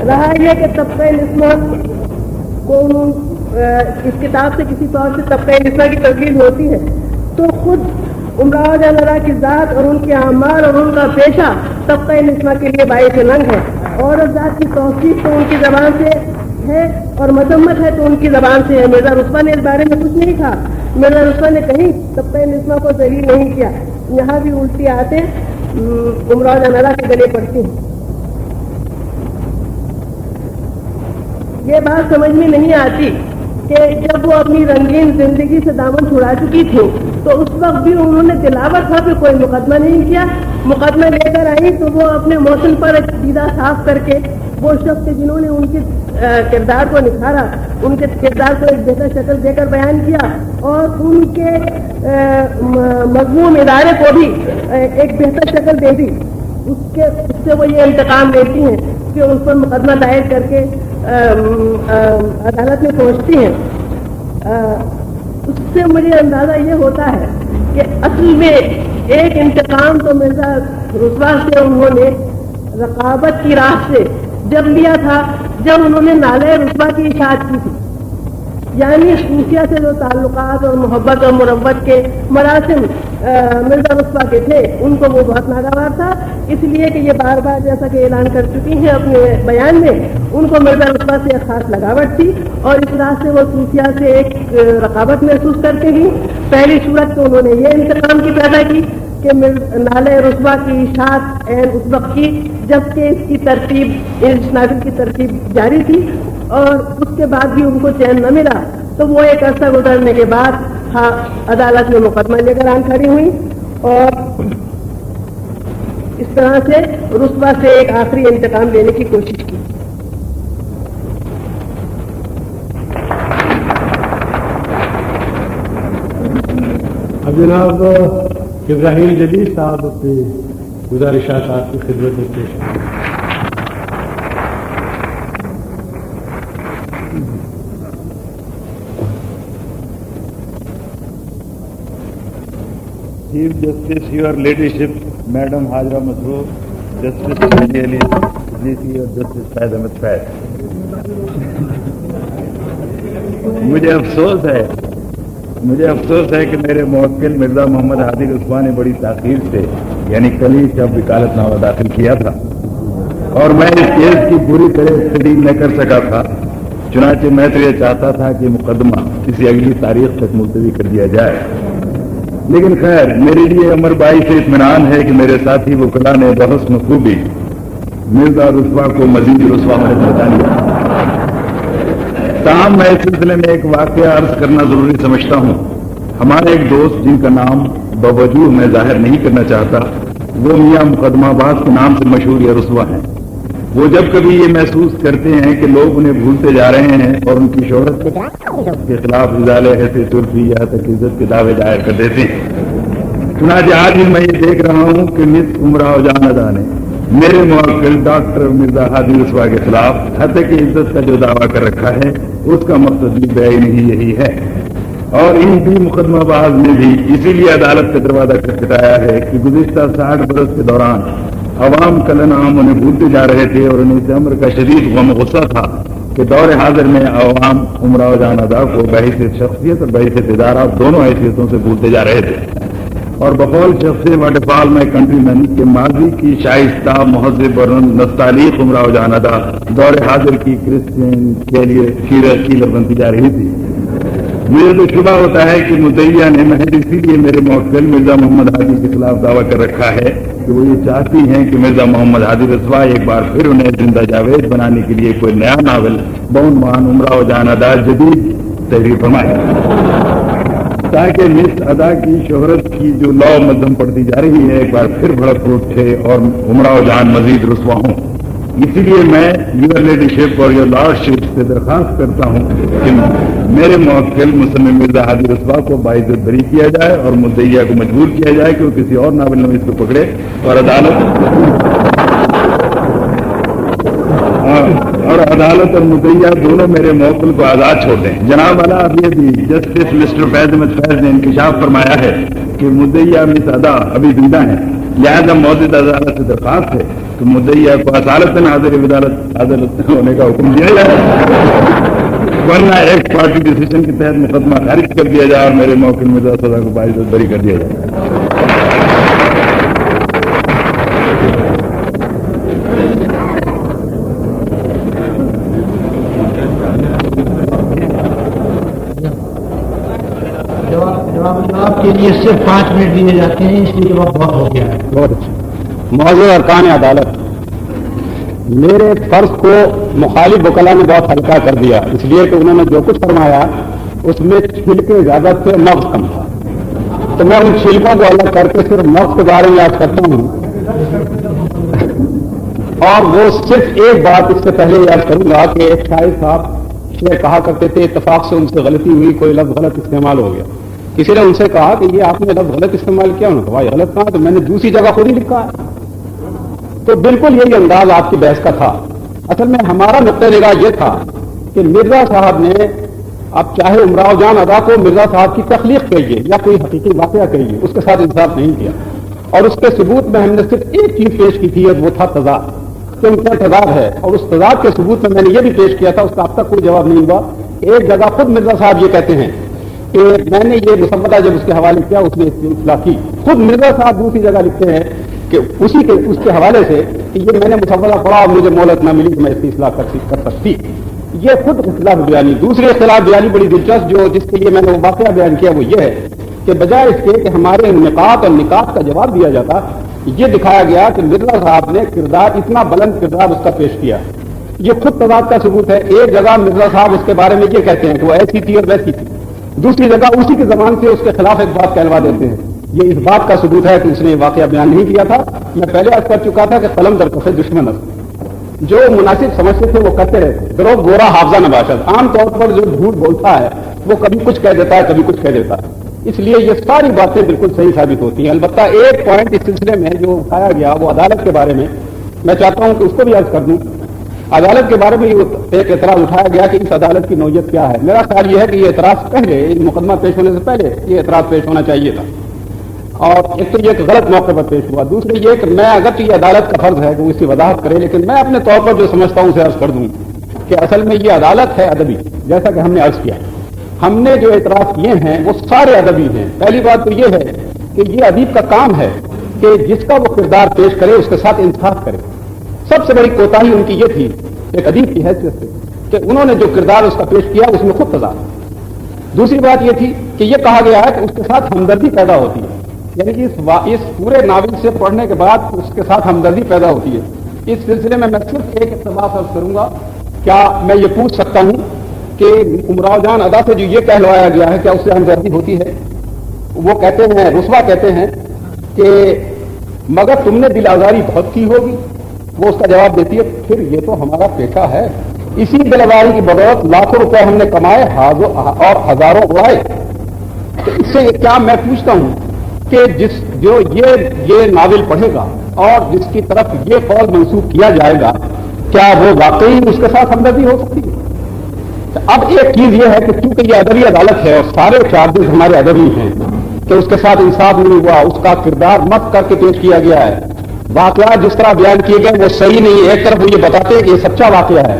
رہا یہ کہ طبقہ نسواں کو اس کتاب سے کسی طور سے طبقہ نسواں کی تبدیل ہوتی ہے، تو خود عمراء جان ادا کی ذات اور ان کے اعمال اور ان کا پیشہ طبقہ نسواں کے لیے باعث ننگ ہے. عورت ذات کی توصیف تو ان کی زبان سے ہے اور مذمت ہے تو ان کی زبان سے ہے. مرزا رسوا نے اس بارے میں کچھ نہیں کہا. مرزا رسوا نے کہیں طبقہ نسواں کو ذلیل نہیں کیا. یہاں بھی الٹی آتے عمراء جان ادا کے گلے پڑتی ہیں. یہ بات سمجھ میں نہیں آتی کہ جب وہ اپنی رنگین زندگی سے دامن چھڑا چکی تھی تو اس وقت بھی انہوں نے دلاور تھا پہ کوئی مقدمہ نہیں کیا. مقدمہ لے کر آئی تو وہ اپنے موسم پر ایک سیدھا صاف کر کے وہ شخص جنہوں نے ان کے کردار کو نکھارا، ان کے کردار کو ایک بہتر شکل دے کر بیان کیا اور ان کے مضمون ادارے کو بھی ایک بہتر شکل دے دی. اس سے وہ یہ انتقام لیتی ہیں کہ ان پر مقدمہ دائر کر کے عدالت میں پہنچتی ہیں. اس سے مجھے اندازہ یہ ہوتا ہے کہ اصل میں ایک انتقام تو مرزا رسوا سے انہوں نے رقابت کی راہ سے جب لیا تھا جب انہوں نے نالے رسوا کی اشاعت کی تھی. یعنی صوفیہ سے جو تعلقات اور محبت اور مروت کے مراسم مرزا رسوا کے تھے ان کو وہ بہت ناگوار تھا، اس لیے کہ یہ بار بار جیسا کہ اعلان کر چکی ہیں اپنے بیان میں ان کو مرزا رسوا سے ایک خاص لگاوٹ تھی اور اس راہ سے وہ صوفیہ سے ایک رقابت محسوس کرتے ہی پہلی صورت تو انہوں نے یہ انتقام کی پیدا کی کہ نالے رسوا کی اشاعت اس وقت کی جبکہ اس کی ترتیب اس نازل کی ترتیب جاری تھی اور اس کے بعد بھی ان کو چین نہ ملا تو وہ ایک عرصہ گزرنے کے بعد عدالت میں مقدمہ لے کر آن کھڑی ہوئی اور اس طرح سے رسوا سے ایک آخری انتقام لینے کی کوشش کی.
اب جناب ابراہیم جدید صاحب اپنی گزارشات آپ کی خدمت میں پیش کریں.
Chief justice your ladyship madam Hajra Masroor, justice علی جیسی اور جسٹس فیض احمد فیض، مجھے افسوس ہے کہ میرے موکل مرزا محمد ہادی رسوا نے بڑی تاخیر سے یعنی کل ہی جب وکالت نامہ داخل کیا تھا اور میں اس کیس کی پوری طرح اسٹڈی نہ کر سکا تھا. چنانچہ میں تو یہ چاہتا تھا کہ مقدمہ کسی اگلی تاریخ تک ملتوی کر دیا جائے، لیکن خیر میرے لیے امر بائی سے اطمینان ہے کہ میرے ساتھی وکلا نے بحسن خوبی مرزا رسوا کو مزید رسوا میں بتا لیا. تاہم میں اس سلسلے میں ایک واقعہ عرض کرنا ضروری سمجھتا ہوں. ہمارے ایک دوست جن کا نام بوجوہ میں ظاہر نہیں کرنا چاہتا، وہ میاں مقدمہ باز کے نام سے مشہور یا رسوا ہیں. وہ جب کبھی یہ محسوس کرتے ہیں کہ لوگ انہیں بھولتے جا رہے ہیں اور ان کی شہرت کے خلاف ازالے ایسے ترفی یا تک عزت کے دعوے دائر کر دیتے ہیں. چنانچہ آج بھی میں یہ دیکھ رہا ہوں کہ مس عمراء جان ادا نے میرے موکل ڈاکٹر مرزا ہادی رسوا کے خلاف حتیٰ عزت کا جو دعویٰ کر رکھا ہے اس کا مقصد بھی بعین ہی یہی ہے. اور ان بھی مقدمہ باز نے بھی اسی لیے عدالت کا دروازہ کھٹکھٹایا ہے کہ گزشتہ 60 برس کے دوران عوام کل عام انہیں بھولتے جا رہے تھے اور انہیں اس امر کا شدید غم غصہ تھا کہ دور حاضر میں عوام امراء جان ادا کو بحیثیت شخصیت اور بحیثیت ادارہ دونوں حیثیتوں سے بھولتے جا رہے تھے، اور بقول شخص واٹ فال میں کنٹری مین کے ماضی کی شائستہ مہذب اور نستعلیق امراء جان ادا دور حاضر کی کرسچین کے لیے کیلر بنتی جا رہی تھی۔ مجھے تو شبہ ہوتا ہے کہ مدعیہ نے محض اسی لیے میرے موکل مرزا محمد ہادی کے خلاف دعویٰ کر رکھا ہے کہ وہ یہ چاہتی ہیں کہ مرزا محمد ہادی رسوا ایک بار پھر انہیں زندہ جاوید بنانے کے لیے کوئی نیا ناول بعنوان امراء جان ادا جدید تحریر فرمائے، تاکہ مس ادا کی شہرت کی جو لو مدھم پڑتی جا رہی ہے ایک بار پھر بھڑک اٹھے اور امراء جان مزید رسوا ہوں۔ اسی لیے میں یور لیڈی شپ اور یور لارڈشپ سے درخواست کرتا ہوں کہ میرے موکل مصنف مرزا ہادی رسوا کو باعزت بری کیا جائے اور مدعیہ کو مجبور کیا جائے کہ وہ کسی اور ناول نویس کو پکڑے اور عدالت اور مدعیہ دونوں میرے موکل کو آزاد چھوڑ دیں۔ جناب والا ابھی ابھی جسٹس مسٹر فیض احمد فیض نے انکشاف فرمایا ہے کہ مدعیہ مس ادا ابھی زندہ ہیں، لہٰذا موجودہ عدالت سے درخواست ہے کہ مدعیہ کو عدالتاً عدالت ہونے کا حکم دیا جائے، ورنہ ایک پارٹی ڈیسیشن کے تحت مقدمہ خارج کر دیا جائے اور میرے موکل مرزا سزا کو باعزت بری کر دیا جائے۔
جواب کے لیے صرف 5 منٹ دیے جاتے ہیں، اس لیے وقت بہت ہو گیا ہے۔
بہت اچھا۔ موضوع ارکان عدالت، میرے فرض کو مخالف وکلا نے بہت ہلکا کر دیا، اس لیے کہ انہوں نے جو کچھ فرمایا اس میں چھلکے زیادہ تھے، مغز کم تھا، تو میں ان چھلکوں کو الگ کر کے صرف مغز کے بارے میں یاد کرتا ہوں، اور وہ صرف ایک بات اس سے پہلے یاد کروں گا کہ ایک شاعر صاحب کہا کرتے تھے اتفاق سے ان سے غلطی ہوئی، کوئی لفظ غلط استعمال ہو گیا، کسی نے ان سے کہا کہ یہ آپ نے لفظ غلط استعمال کیا، انہوں نے کہا غلط کہا، تو میں نے دوسری جگہ خود ہی لکھا ہے۔ تو بالکل یہی انداز آپ کی بحث کا تھا۔ اصل میں ہمارا نقطہ نگاہ یہ تھا کہ مرزا صاحب نے، اب چاہے امراء جان ادا کو مرزا صاحب کی تخلیق کہیے یا کوئی حقیقی واقعہ کہیے، اس کے ساتھ انصاف نہیں کیا، اور اس کے ثبوت میں ہم نے صرف ایک چیز پیش کی تھی، وہ تھا تضاد، کہ ان کا تضاد ہے، اور اس تضاد کے ثبوت میں نے یہ بھی پیش کیا تھا، اس کا اب تک کوئی جواب نہیں ہوا۔ ایک جگہ خود مرزا صاحب یہ کہتے ہیں کہ میں نے یہ مسودہ جب اس کے حوالے کیا اس نے اصلاح کی، خود مرزا صاحب دوسری جگہ لکھتے ہیں کہ اس کے حوالے سے کہ یہ میں نے مسودہ پڑھا اور مجھے مہلت نہ ملی کہ میں اس کی اصلاح کر سکتی، یہ خود اختلاف بیانی۔ دوسری اختلاف بیانی بڑی دلچسپ جو جس کے لیے میں نے وہ واقعہ بیان کیا وہ یہ ہے کہ بجائے اس کے کہ ہمارے نقاط اور نکات کا جواب دیا جاتا، یہ دکھایا گیا کہ مرزا صاحب نے کردار، اتنا بلند کردار اس کا پیش کیا، یہ خود تضاد کا ثبوت ہے۔ ایک جگہ مرزا صاحب اس کے بارے میں یہ کہتے ہیں کہ وہ ایسی تھی اور ویسی تھی، دوسری جگہ اسی کی زبان سے اس کے خلاف ایک بات کہلوا دیتے ہیں، یہ اس بات کا ثبوت ہے کہ اس نے واقعہ بیان نہیں کیا تھا۔ میں پہلے عرض کر چکا تھا کہ قلم در کف دشمن است، جو مناسب سمجھتے تھے وہ کرتے رہتے، دروغ گورا حافظہ نباشد، عام طور پر جو جھوٹ بولتا ہے وہ کبھی کچھ کہہ دیتا ہے کبھی کچھ کہہ دیتا ہے، اس لیے یہ ساری باتیں بالکل صحیح ثابت ہوتی ہیں۔ البتہ ایک پوائنٹ اس سلسلے میں جو اٹھایا گیا وہ عدالت کے بارے میں، میں چاہتا ہوں کہ اس کو بھی عرض کر دوں۔ عدالت کے بارے میں ایک اعتراض اٹھایا گیا کہ اس عدالت کی نوعیت کیا ہے۔ میرا خیال یہ ہے کہ یہ اعتراض پہلے مقدمہ پیش ہونے سے پہلے یہ اعتراض پیش ہونا چاہیے تھا، اور ایک تو یہ کہ غلط موقع پر پیش ہوا، دوسرے یہ کہ میں اگرچہ یہ عدالت کا فرض ہے کہ وہ اس کی وضاحت کرے، لیکن میں اپنے طور پر جو سمجھتا ہوں اسے عرض کر دوں کہ اصل میں یہ عدالت ہے ادبی، جیسا کہ ہم نے عرض کیا، ہم نے جو اعتراض کیے ہیں وہ سارے ادبی ہیں۔ پہلی بات تو یہ ہے کہ یہ ادیب کا کام ہے کہ جس کا وہ کردار پیش کرے اس کے ساتھ انصاف کرے۔ سب سے بڑی کوتاہی ان کی یہ تھی ایک ادیب کی حیثیت سے کہ انہوں نے جو کردار اس کا پیش کیا اس میں خود تضاد۔ دوسری بات یہ تھی کہ یہ کہا گیا ہے کہ اس کے ساتھ ہمدردی پیدا ہوتی ہے، یعنی کہ اس پورے ناول سے پڑھنے کے بعد اس کے ساتھ ہمدردی پیدا ہوتی ہے۔ اس سلسلے میں صرف ایک اقتباس عرض کروں گا، کیا میں یہ پوچھ سکتا ہوں کہ امراء جان ادا سے جو یہ کہلوایا گیا ہے کیا اس سے ہمدردی ہوتی ہے؟ وہ کہتے ہیں، رسوا کہتے ہیں کہ مگر تم نے دل آزاری بہت کی ہوگی، وہ اس کا جواب دیتی ہے پھر یہ تو ہمارا پیشہ ہے، اسی دل آزاری کی بدولت لاکھوں روپے ہم نے کمائے اور ہزاروں اڑائے۔ تو اس سے کیا میں پوچھتا ہوں کہ جو یہ ناول پڑھے گا اور جس کی طرف یہ قول منسوخ کیا جائے گا، کیا وہ واقعی اس کے ساتھ ہمدردی ہو سکتی ہے؟ اب ایک چیز یہ ہے کہ چونکہ یہ ادبی عدالت ہے اور سارے چارجز ہمارے ادبی ہیں کہ اس کے ساتھ انصاف نہیں ہوا، اس کا کردار مت کر کے پیش کیا گیا ہے، واقعات جس طرح بیان کیے گئے وہ صحیح نہیں، ایک طرف وہ یہ بتاتے کہ یہ سچا واقعہ ہے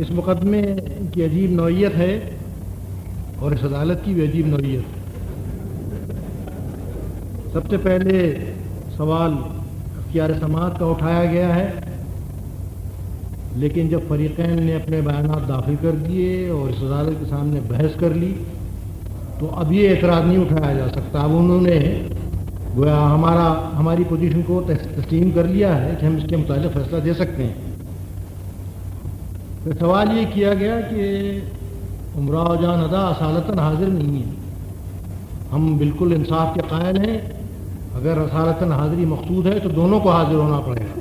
اس مقدمے کی عجیب نوعیت ہے اور اس عدالت کی بھی عجیب نوعیت ہے۔ سب سے پہلے سوال اختیار سماعت کا اٹھایا گیا ہے، لیکن جب فریقین نے اپنے بیانات داخل کر دیے اور اس عدالت کے سامنے بحث کر لی تو اب یہ اعتراض نہیں اٹھایا جا سکتا۔ اب انہوں نے گویا ہماری پوزیشن کو تسلیم کر لیا ہے کہ ہم اس کے متعلق فیصلہ دے سکتے ہیں۔ پھر سوال یہ کیا گیا کہ امراؤ جان ادا اصالتاً حاضر نہیں ہیں۔ ہم بالکل انصاف کے قائل ہیں، اگر اصالتاً حاضری مقصود ہے تو دونوں کو حاضر ہونا پڑے گا۔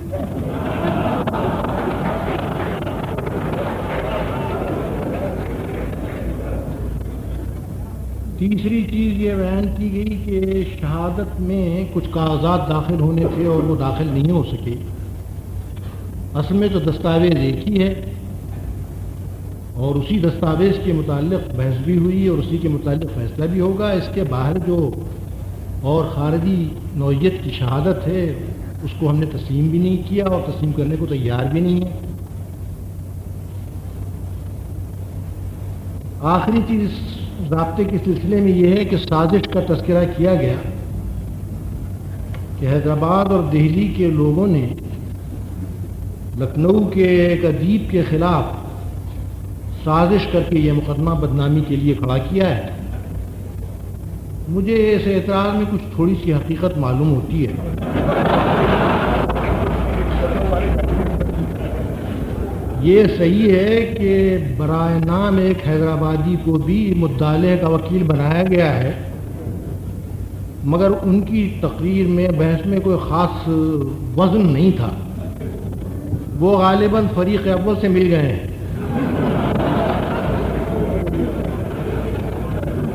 تیسری چیز یہ بیان کی گئی کہ شہادت میں کچھ کاغذات داخل ہونے تھے اور وہ داخل نہیں ہو سکے۔ اصل میں تو دستاویز ایک ہی ہے اور اسی دستاویز کے متعلق بحث بھی ہوئی اور اسی کے متعلق فیصلہ بھی ہوگا۔ اس کے باہر جو اور خارجی نوعیت کی شہادت ہے اس کو ہم نے تسلیم بھی نہیں کیا اور تسلیم کرنے کو تیار بھی نہیں ہے۔ آخری چیز ضابطے کے سلسلے میں یہ ہے کہ سازش کا تذکرہ کیا گیا کہ حیدرآباد اور دہلی کے لوگوں نے لکھنؤ کے ایک ادیب کے خلاف سازش کر کے یہ مقدمہ بدنامی کے لیے کھڑا کیا ہے۔ مجھے اس اعتراض میں کچھ تھوڑی سی حقیقت معلوم ہوتی ہے۔ یہ صحیح ہے کہ برائے نام ایک حیدرآبادی کو بھی مدعا کا وکیل بنایا گیا ہے، مگر ان کی تقریر میں بحث میں کوئی خاص وزن نہیں تھا۔ وہ غالباً فریق اول سے مل گئے ہیں۔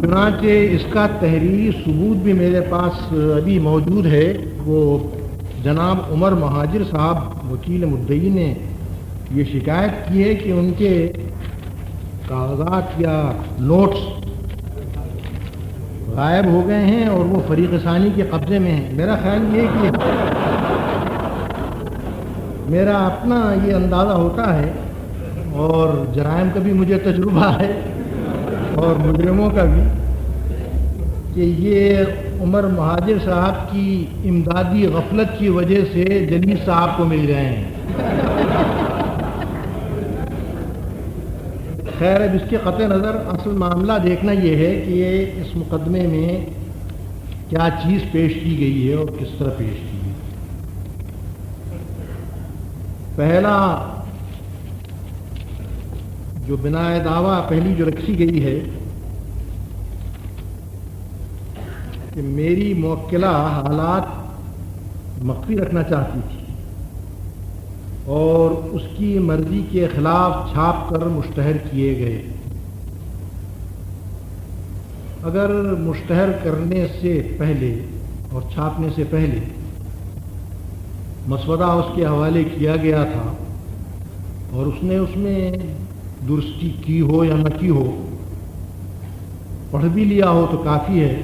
چنانچہ اس کا تحریری ثبوت بھی میرے پاس ابھی موجود ہے۔ وہ جناب عمر مہاجر صاحب وکیل مدعی نے یہ شکایت کی ہے کہ ان کے کاغذات یا نوٹس غائب ہو گئے ہیں اور وہ فریق ثانی کے قبضے میں ہیں۔ میرا خیال یہ کہ میرا اپنا یہ اندازہ ہوتا ہے اور جرائم کا بھی مجھے تجربہ ہے اور مجرموں کا بھی، کہ یہ عمر مہاجر صاحب کی امدادی غفلت کی وجہ سے جلیل صاحب کو مل گئے ہیں۔ خیر، اب اس کے قطع نظر اصل معاملہ دیکھنا یہ ہے کہ یہ اس مقدمے میں کیا چیز پیش کی گئی ہے اور کس طرح پیش کی گئی۔ پہلا جو بنائے دعویٰ پہلی جو رکھی گئی ہے کہ میری موکلہ حالات مخفی رکھنا چاہتی تھی اور اس کی مرضی کے خلاف چھاپ کر مشتہر کیے گئے۔ اگر مشتہر کرنے سے پہلے اور چھاپنے سے پہلے مسودہ اس کے حوالے کیا گیا تھا اور اس نے اس میں درستی کی ہو یا نہ کی ہو، پڑھ بھی لیا ہو تو کافی ہے،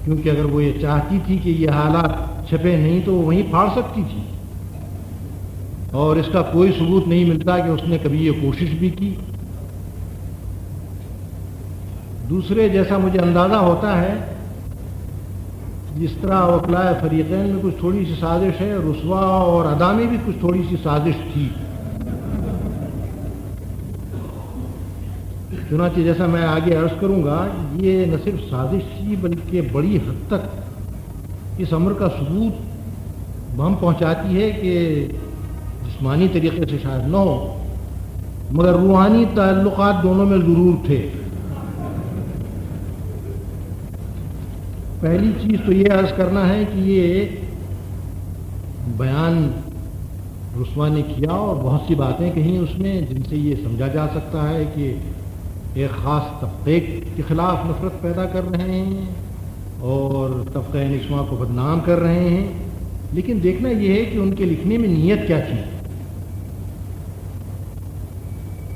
کیونکہ اگر وہ یہ چاہتی تھی کہ یہ حالات چھپے نہیں تو وہ وہیں پھاڑ سکتی تھی، اور اس کا کوئی ثبوت نہیں ملتا کہ اس نے کبھی یہ کوشش بھی کی۔ دوسرے، جیسا مجھے اندازہ ہوتا ہے، جس طرح وکلاء فریقین میں کچھ تھوڑی سی سازش ہے، رسوا اور ادا میں بھی کچھ تھوڑی سی سازش تھی۔ چنانچہ جیسا میں آگے عرض کروں گا، یہ نہ صرف سازش تھی بلکہ بڑی حد تک اس امر کا ثبوت ہم پہنچاتی ہے کہ جسمانی طریقے سے شاید نہ ہو مگر روحانی تعلقات دونوں میں ضرور تھے۔ پہلی چیز تو یہ عرض کرنا ہے کہ یہ بیان رسوا نے کیا اور بہت سی باتیں کہیں اس میں جن سے یہ سمجھا جا سکتا ہے کہ ایک خاص طبقے کے خلاف نفرت پیدا کر رہے ہیں اور طبقہ نشما کو بدنام کر رہے ہیں، لیکن دیکھنا یہ ہے کہ ان کے لکھنے میں نیت کیا تھی۔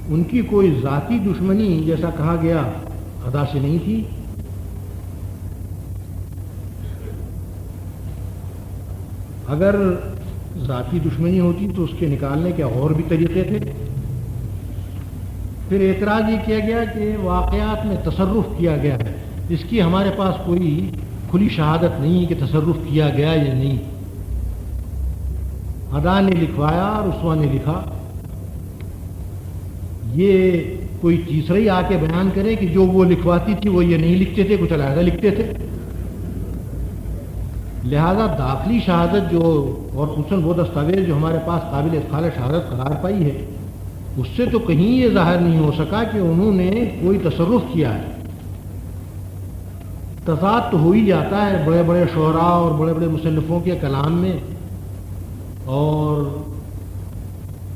ان کی کوئی ذاتی دشمنی جیسا کہا گیا ادا سے نہیں تھی، اگر ذاتی دشمنی ہوتی تو اس کے نکالنے کے اور بھی طریقے تھے، پھر اعتراض یہ کیا گیا کہ واقعات میں تصرف کیا گیا ہے، اس کی ہمارے پاس کوئی کھلی شہادت نہیں کہ تصرف کیا گیا یا نہیں۔ ادا نے لکھوایا اور رسوا نے لکھا، یہ کوئی تیسرا ہی آ کے بیان کرے کہ جو وہ لکھواتی تھی وہ یہ نہیں لکھتے تھے، کچھ علیحدہ لکھتے تھے۔ لہذا داخلی شہادت جو اور خصوصاً وہ دستاویز جو ہمارے پاس قابل ادخال شہادت قرار پائی ہے، اس سے تو کہیں یہ ظاہر نہیں ہو سکا کہ انہوں نے کوئی تصرف کیا ہے۔ تضاد تو ہو ہی جاتا ہے بڑے بڑے شعراء اور بڑے بڑے مصنفوں کے کلام میں اور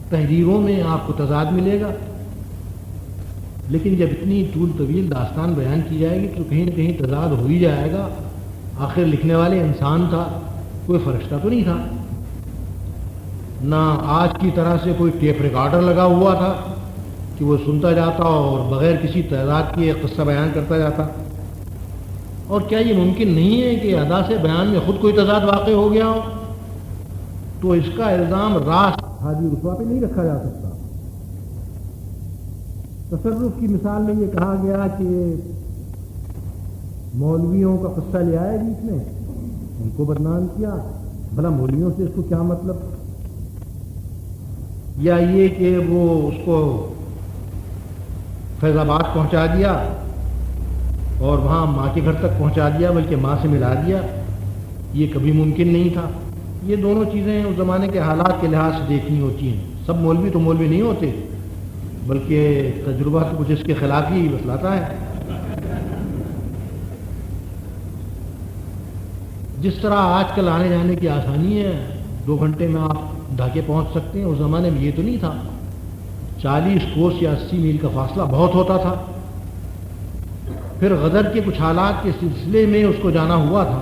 تحریروں میں آپ کو تضاد ملے گا، لیکن جب اتنی طول طویل داستان بیان کی جائے گی تو کہیں نہ کہیں تضاد ہو ہی جائے گا۔ آخر لکھنے والے انسان تھا، کوئی فرشتہ تو نہیں تھا، نہ آج کی طرح سے کوئی ٹیپ ریکارڈر لگا ہوا تھا کہ وہ سنتا جاتا اور بغیر کسی تعداد کے قصہ بیان کرتا جاتا۔ اور کیا یہ ممکن نہیں ہے کہ ادا سے بیان میں خود کوئی تضاد واقع ہو گیا ہو؟ تو اس کا الزام راست حاجی رسوا پہ نہیں رکھا جا سکتا۔ تصرف کی مثال میں یہ کہا گیا کہ مولویوں کا قصہ لے آیا بیچ میں، ان کو بدنام کیا، بھلا مولویوں سے اس کو کیا مطلب؟ یا یہ کہ وہ اس کو فیض آباد پہنچا دیا اور وہاں ماں کے گھر تک پہنچا دیا، بلکہ ماں سے ملا دیا، یہ کبھی ممکن نہیں تھا۔ یہ دونوں چیزیں اس زمانے کے حالات کے لحاظ سے دیکھنی ہوتی ہیں۔ سب مولوی تو مولوی نہیں ہوتے، بلکہ تجربہ تو کچھ اس کے خلاف ہی بتلاتا ہے۔ جس طرح آج کل آنے جانے کی آسانی ہے، 2 گھنٹے میں آپ ڈھاکے پہنچ سکتے ہیں، اس زمانے میں یہ تو نہیں تھا۔ 40 کوس یا 80 میل کا فاصلہ بہت ہوتا تھا۔ پھر غدر کے کچھ حالات کے سلسلے میں اس کو جانا ہوا تھا۔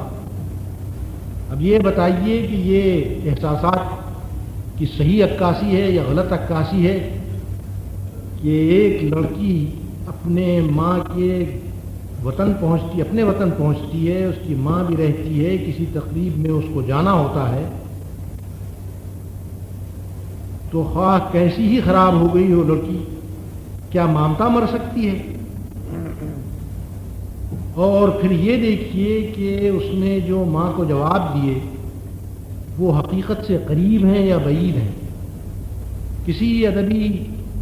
اب یہ بتائیے کہ یہ احساسات کی صحیح عکاسی ہے یا غلط عکاسی ہے کہ ایک لڑکی اپنے ماں کے وطن پہنچتی، اپنے وطن پہنچتی ہے، اس کی ماں بھی رہتی ہے، کسی تقریب میں اس کو جانا ہوتا ہے، تو خواہ کیسی ہی خراب ہو گئی ہو لڑکی، کیا مامتا مر سکتی ہے؟ اور پھر یہ دیکھیے کہ اس نے جو ماں کو جواب دیے وہ حقیقت سے قریب ہیں یا بعید ہیں۔ کسی ادبی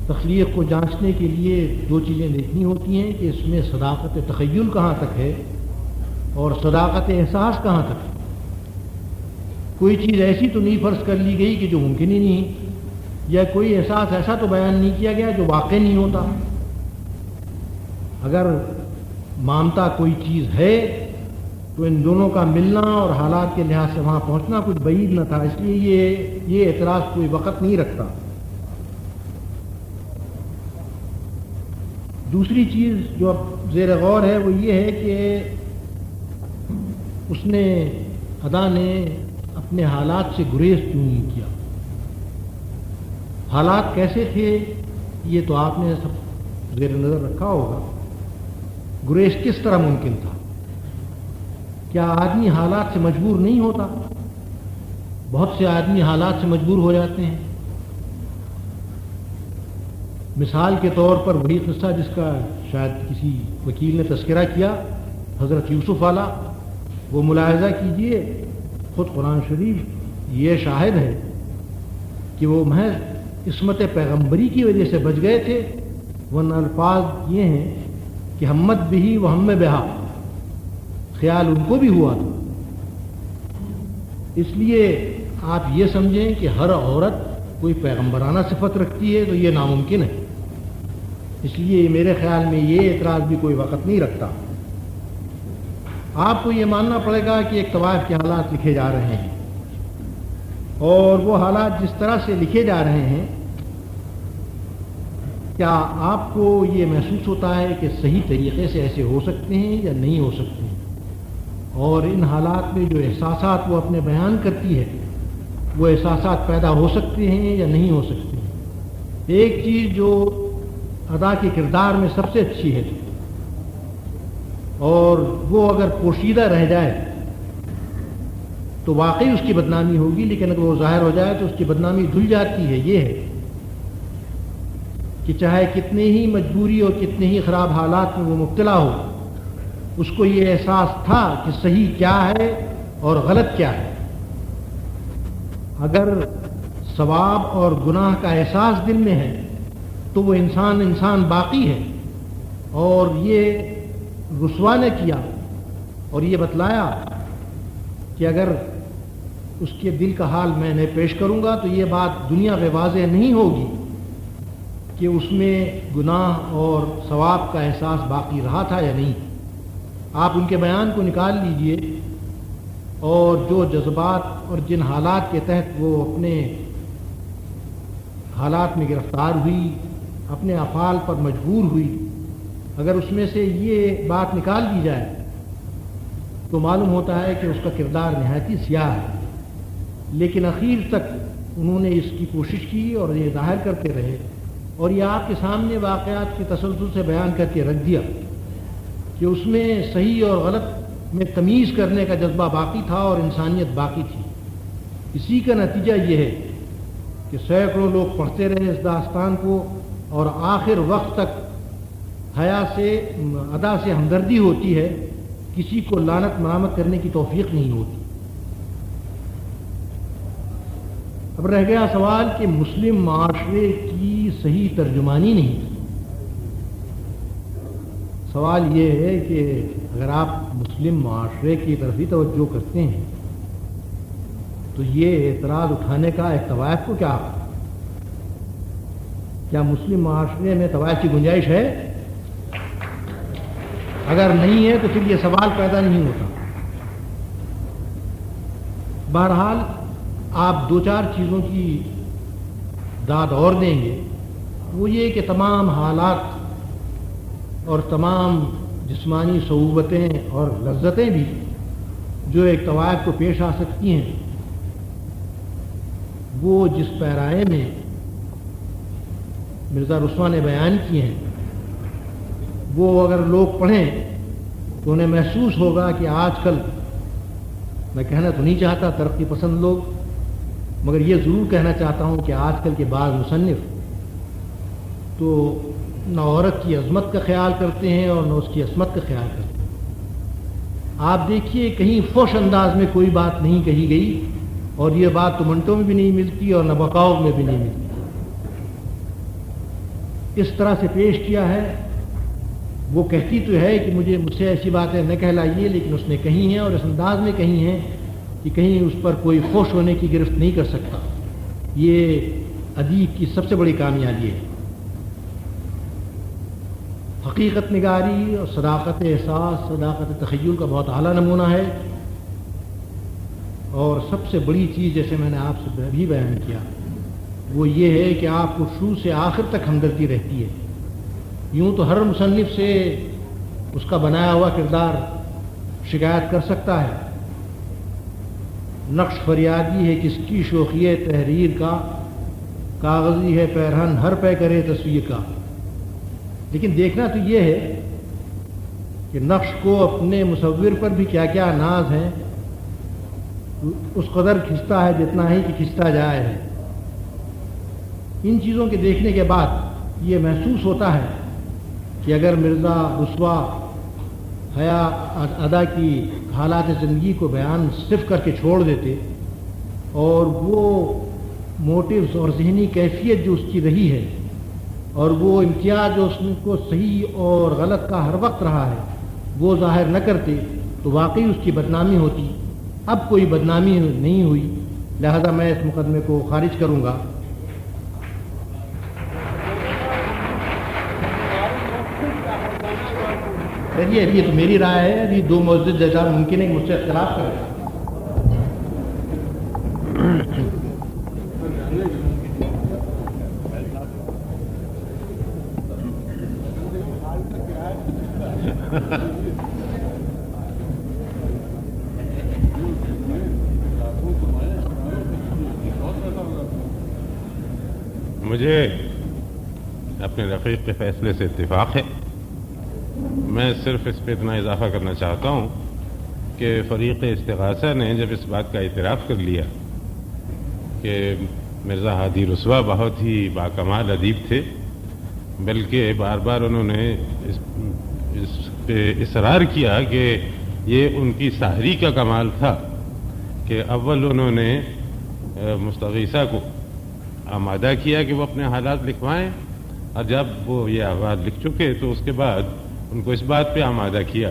تخلیق کو جانچنے کے لیے 2 چیزیں دیکھنی ہوتی ہیں کہ اس میں صداقت تخیل کہاں تک ہے اور صداقت احساس کہاں تک ہے۔ کوئی چیز ایسی تو نہیں فرض کر لی گئی کہ جو ممکن ہی نہیں، یا کوئی احساس ایسا تو بیان نہیں کیا گیا جو واقع نہیں ہوتا۔ اگر مامتا کوئی چیز ہے تو ان دونوں کا ملنا اور حالات کے لحاظ سے وہاں پہنچنا کچھ بعید نہ تھا، اس لیے یہ اعتراض کوئی وقت نہیں رکھتا۔ دوسری چیز جو اب زیر غور ہے وہ یہ ہے کہ اس نے ادا نے اپنے حالات سے گریز کیوں نہیں کیا۔ حالات کیسے تھے یہ تو آپ نے سب زیر نظر رکھا ہوگا۔ گریز کس طرح ممکن تھا؟ کیا آدمی حالات سے مجبور نہیں ہوتا؟ بہت سے آدمی حالات سے مجبور ہو جاتے ہیں۔ مثال کے طور پر وہی قصہ جس کا شاید کسی وکیل نے تذکرہ کیا، حضرت یوسف والا، وہ ملاحظہ کیجئے، خود قرآن شریف یہ شاہد ہے کہ وہ محض عصمت پیغمبری کی وجہ سے بچ گئے تھے، ورنہ الفاظ یہ ہیں کہ ہمت بھی و ہم بہا، خیال ان کو بھی ہوا تھا۔ اس لیے آپ یہ سمجھیں کہ ہر عورت کوئی پیغمبرانہ صفت رکھتی ہے تو یہ ناممکن ہے۔ اس لیے میرے خیال میں یہ اعتراض بھی کوئی وقت نہیں رکھتا۔ آپ کو یہ ماننا پڑے گا کہ ایک طوائف کے حالات لکھے جا رہے ہیں، اور وہ حالات جس طرح سے لکھے جا رہے ہیں، کیا آپ کو یہ محسوس ہوتا ہے کہ صحیح طریقے سے ایسے ہو سکتے ہیں یا نہیں ہو سکتے ہیں؟ اور ان حالات میں جو احساسات وہ اپنے بیان کرتی ہے وہ احساسات پیدا ہو سکتے ہیں یا نہیں ہو سکتے ہیں؟ ایک چیز جو ادا کے کردار میں سب سے اچھی ہے اور وہ اگر پوشیدہ رہ جائے تو واقعی اس کی بدنامی ہوگی، لیکن اگر وہ ظاہر ہو جائے تو اس کی بدنامی دھل جاتی ہے۔ یہ ہے کہ چاہے کتنے ہی مجبوری اور کتنے ہی خراب حالات میں وہ مبتلا ہو، اس کو یہ احساس تھا کہ صحیح کیا ہے اور غلط کیا ہے۔ اگر ثواب اور گناہ کا احساس دل میں ہے تو وہ انسان باقی ہے۔ اور یہ رسوا نے کیا اور یہ بتلایا کہ اگر اس کے دل کا حال میں نے پیش کروں گا تو یہ بات دنیا میں واضح نہیں ہوگی کہ اس میں گناہ اور ثواب کا احساس باقی رہا تھا یا نہیں۔ آپ ان کے بیان کو نکال لیجئے اور جو جذبات اور جن حالات کے تحت وہ اپنے حالات میں گرفتار ہوئی، اپنے افعال پر مجبور ہوئی، اگر اس میں سے یہ بات نکال دی جائے تو معلوم ہوتا ہے کہ اس کا کردار نہایت ہی سیاہ ہے۔ لیکن اخیر تک انہوں نے اس کی کوشش کی اور یہ ظاہر کرتے رہے، اور یہ آپ کے سامنے واقعات کے تسلسل سے بیان کر کے رکھ دیا کہ اس میں صحیح اور غلط میں تمیز کرنے کا جذبہ باقی تھا اور انسانیت باقی تھی۔ اسی کا نتیجہ یہ ہے کہ سینکڑوں لوگ پڑھتے رہے اس داستان کو، اور آخر وقت تک حیا سے ادا سے ہمدردی ہوتی ہے، کسی کو لعنت مرامت کرنے کی توفیق نہیں ہوتی۔ اب رہ گیا سوال کہ مسلم معاشرے کی صحیح ترجمانی نہیں۔ سوال یہ ہے کہ اگر آپ مسلم معاشرے کی طرف ہی توجہ کرتے ہیں تو یہ اعتراض اٹھانے کا ایک طوائف کو کیا مسلم معاشرے میں طوائف کی گنجائش ہے؟ اگر نہیں ہے تو پھر یہ سوال پیدا نہیں ہوتا۔ بہرحال آپ دو چار چیزوں کی داد اور دیں گے، وہ یہ کہ تمام حالات اور تمام جسمانی صعوبتیں اور لذتیں بھی جو ایک طوائف کو پیش آ سکتی ہیں، وہ جس پیرائے میں مرزا رسوا نے بیان کیے ہیں، وہ اگر لوگ پڑھیں تو انہیں محسوس ہوگا کہ آج کل، میں کہنا تو نہیں چاہتا ترقی پسند لوگ، مگر یہ ضرور کہنا چاہتا ہوں کہ آج کل کے بعض مصنف تو نہ عورت کی عظمت کا خیال کرتے ہیں اور نہ اس کی عصمت کا خیال کرتے ہیں۔ آپ دیکھیے کہیں فوش انداز میں کوئی بات نہیں کہی گئی، اور یہ بات تو منٹوں میں بھی نہیں ملتی اور نہ بقاؤ میں بھی نہیں ملتی۔ اس طرح سے پیش کیا ہے، وہ کہتی تو ہے کہ مجھ سے ایسی باتیں نہ کہلائیے، لیکن اس نے کہی ہیں اور اس انداز میں کہی ہیں کہ کہیں اس پر کوئی فوش ہونے کی گرفت نہیں کر سکتا۔ یہ ادیب کی سب سے بڑی کامیابی ہے۔ حقیقت نگاری اور صداقت احساس، صداقت تخیل کا بہت اعلیٰ نمونہ ہے، اور سب سے بڑی چیز جیسے میں نے آپ سے بھی بیان کیا وہ یہ ہے کہ آپ کو شروع سے آخر تک ہمدردی رہتی ہے۔ یوں تو ہر مصنف سے اس کا بنایا ہوا کردار شکایت کر سکتا ہے، نقش فریادی ہے کس کی شوخی تحریر کا، کاغذی ہے پیرہن ہر پہ کرے تصویر کا۔ لیکن دیکھنا تو یہ ہے کہ نقش کو اپنے مصور پر بھی کیا کیا ناز ہیں، اس قدر کھنچتا ہے جتنا ہی کہ کھنچتا جائے ہے۔ ان چیزوں کے دیکھنے کے بعد یہ محسوس ہوتا ہے کہ اگر مرزا رسوا حیا ادا کی حالات زندگی کو بیان صرف کر کے چھوڑ دیتے، اور وہ موٹیوز اور ذہنی کیفیت جو اس کی رہی ہے، اور وہ امتیاز جو اس کو صحیح اور غلط کا ہر وقت رہا ہے، وہ ظاہر نہ کرتے تو واقعی اس کی بدنامی ہوتی۔ اب کوئی بدنامی نہیں ہوئی، لہذا میں اس مقدمے کو خارج کروں گا۔ ابھی تو میری رائے ہے، ابھی دو معزز جیسا ممکن ہے کہ مجھ سے اختلاف کرے۔
مجھے اپنے رفیق کے فیصلے سے اتفاق ہے۔ میں صرف اس پہ اتنا اضافہ کرنا چاہتا ہوں کہ فریق استغاثہ نے جب اس بات کا اعتراف کر لیا کہ مرزا ہادی رسوا بہت ہی باکمال ادیب تھے بلکہ بار بار انہوں نے اس پہ اصرار کیا کہ یہ ان کی سحری کا کمال تھا کہ اول انہوں نے مستغیثہ کو آمادہ کیا کہ وہ اپنے حالات لکھوائیں، اور جب وہ یہ احوال لکھ چکے تو اس کے بعد ان کو اس بات پہ آمادہ کیا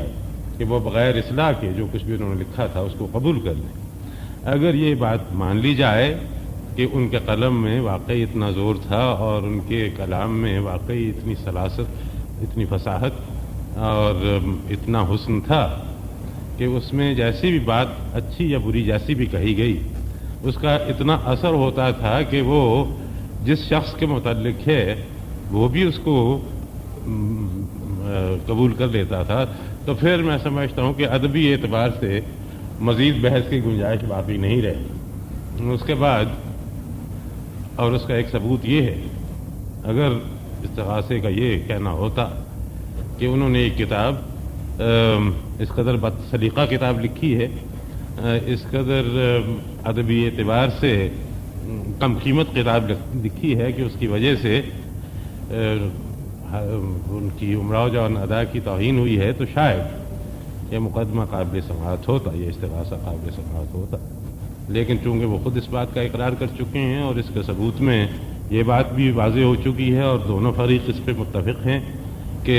کہ وہ بغیر اصلاح کے جو کچھ بھی انہوں نے لکھا تھا اس کو قبول کر لیں۔ اگر یہ بات مان لی جائے کہ ان کے قلم میں واقعی اتنا زور تھا اور ان کے کلام میں واقعی اتنی سلاست، اتنی فصاحت اور اتنا حسن تھا کہ اس میں جیسی بھی بات اچھی یا بری جیسی بھی کہی گئی اس کا اتنا اثر ہوتا تھا کہ وہ جس شخص کے متعلق ہے وہ بھی اس کو قبول کر لیتا تھا، تو پھر میں سمجھتا ہوں کہ ادبی اعتبار سے مزید بحث کی گنجائش باقی نہیں رہی۔ اس کے بعد اور اس کا ایک ثبوت یہ ہے، اگر استغاثے کا یہ کہنا ہوتا کہ انہوں نے ایک کتاب اس قدر بد سلیقہ کتاب لکھی ہے، اس قدر ادبی اعتبار سے کم قیمت کتاب لکھی ہے کہ اس کی وجہ سے ان کی امراؤ جان ادا کی توہین ہوئی ہے، تو شاید یہ مقدمہ قابل سماعت ہوتا، یہ استغاثہ قابل سماعت ہوتا، لیکن چونکہ وہ خود اس بات کا اقرار کر چکے ہیں اور اس کے ثبوت میں یہ بات بھی واضح ہو چکی ہے اور دونوں فریق اس پہ متفق ہیں کہ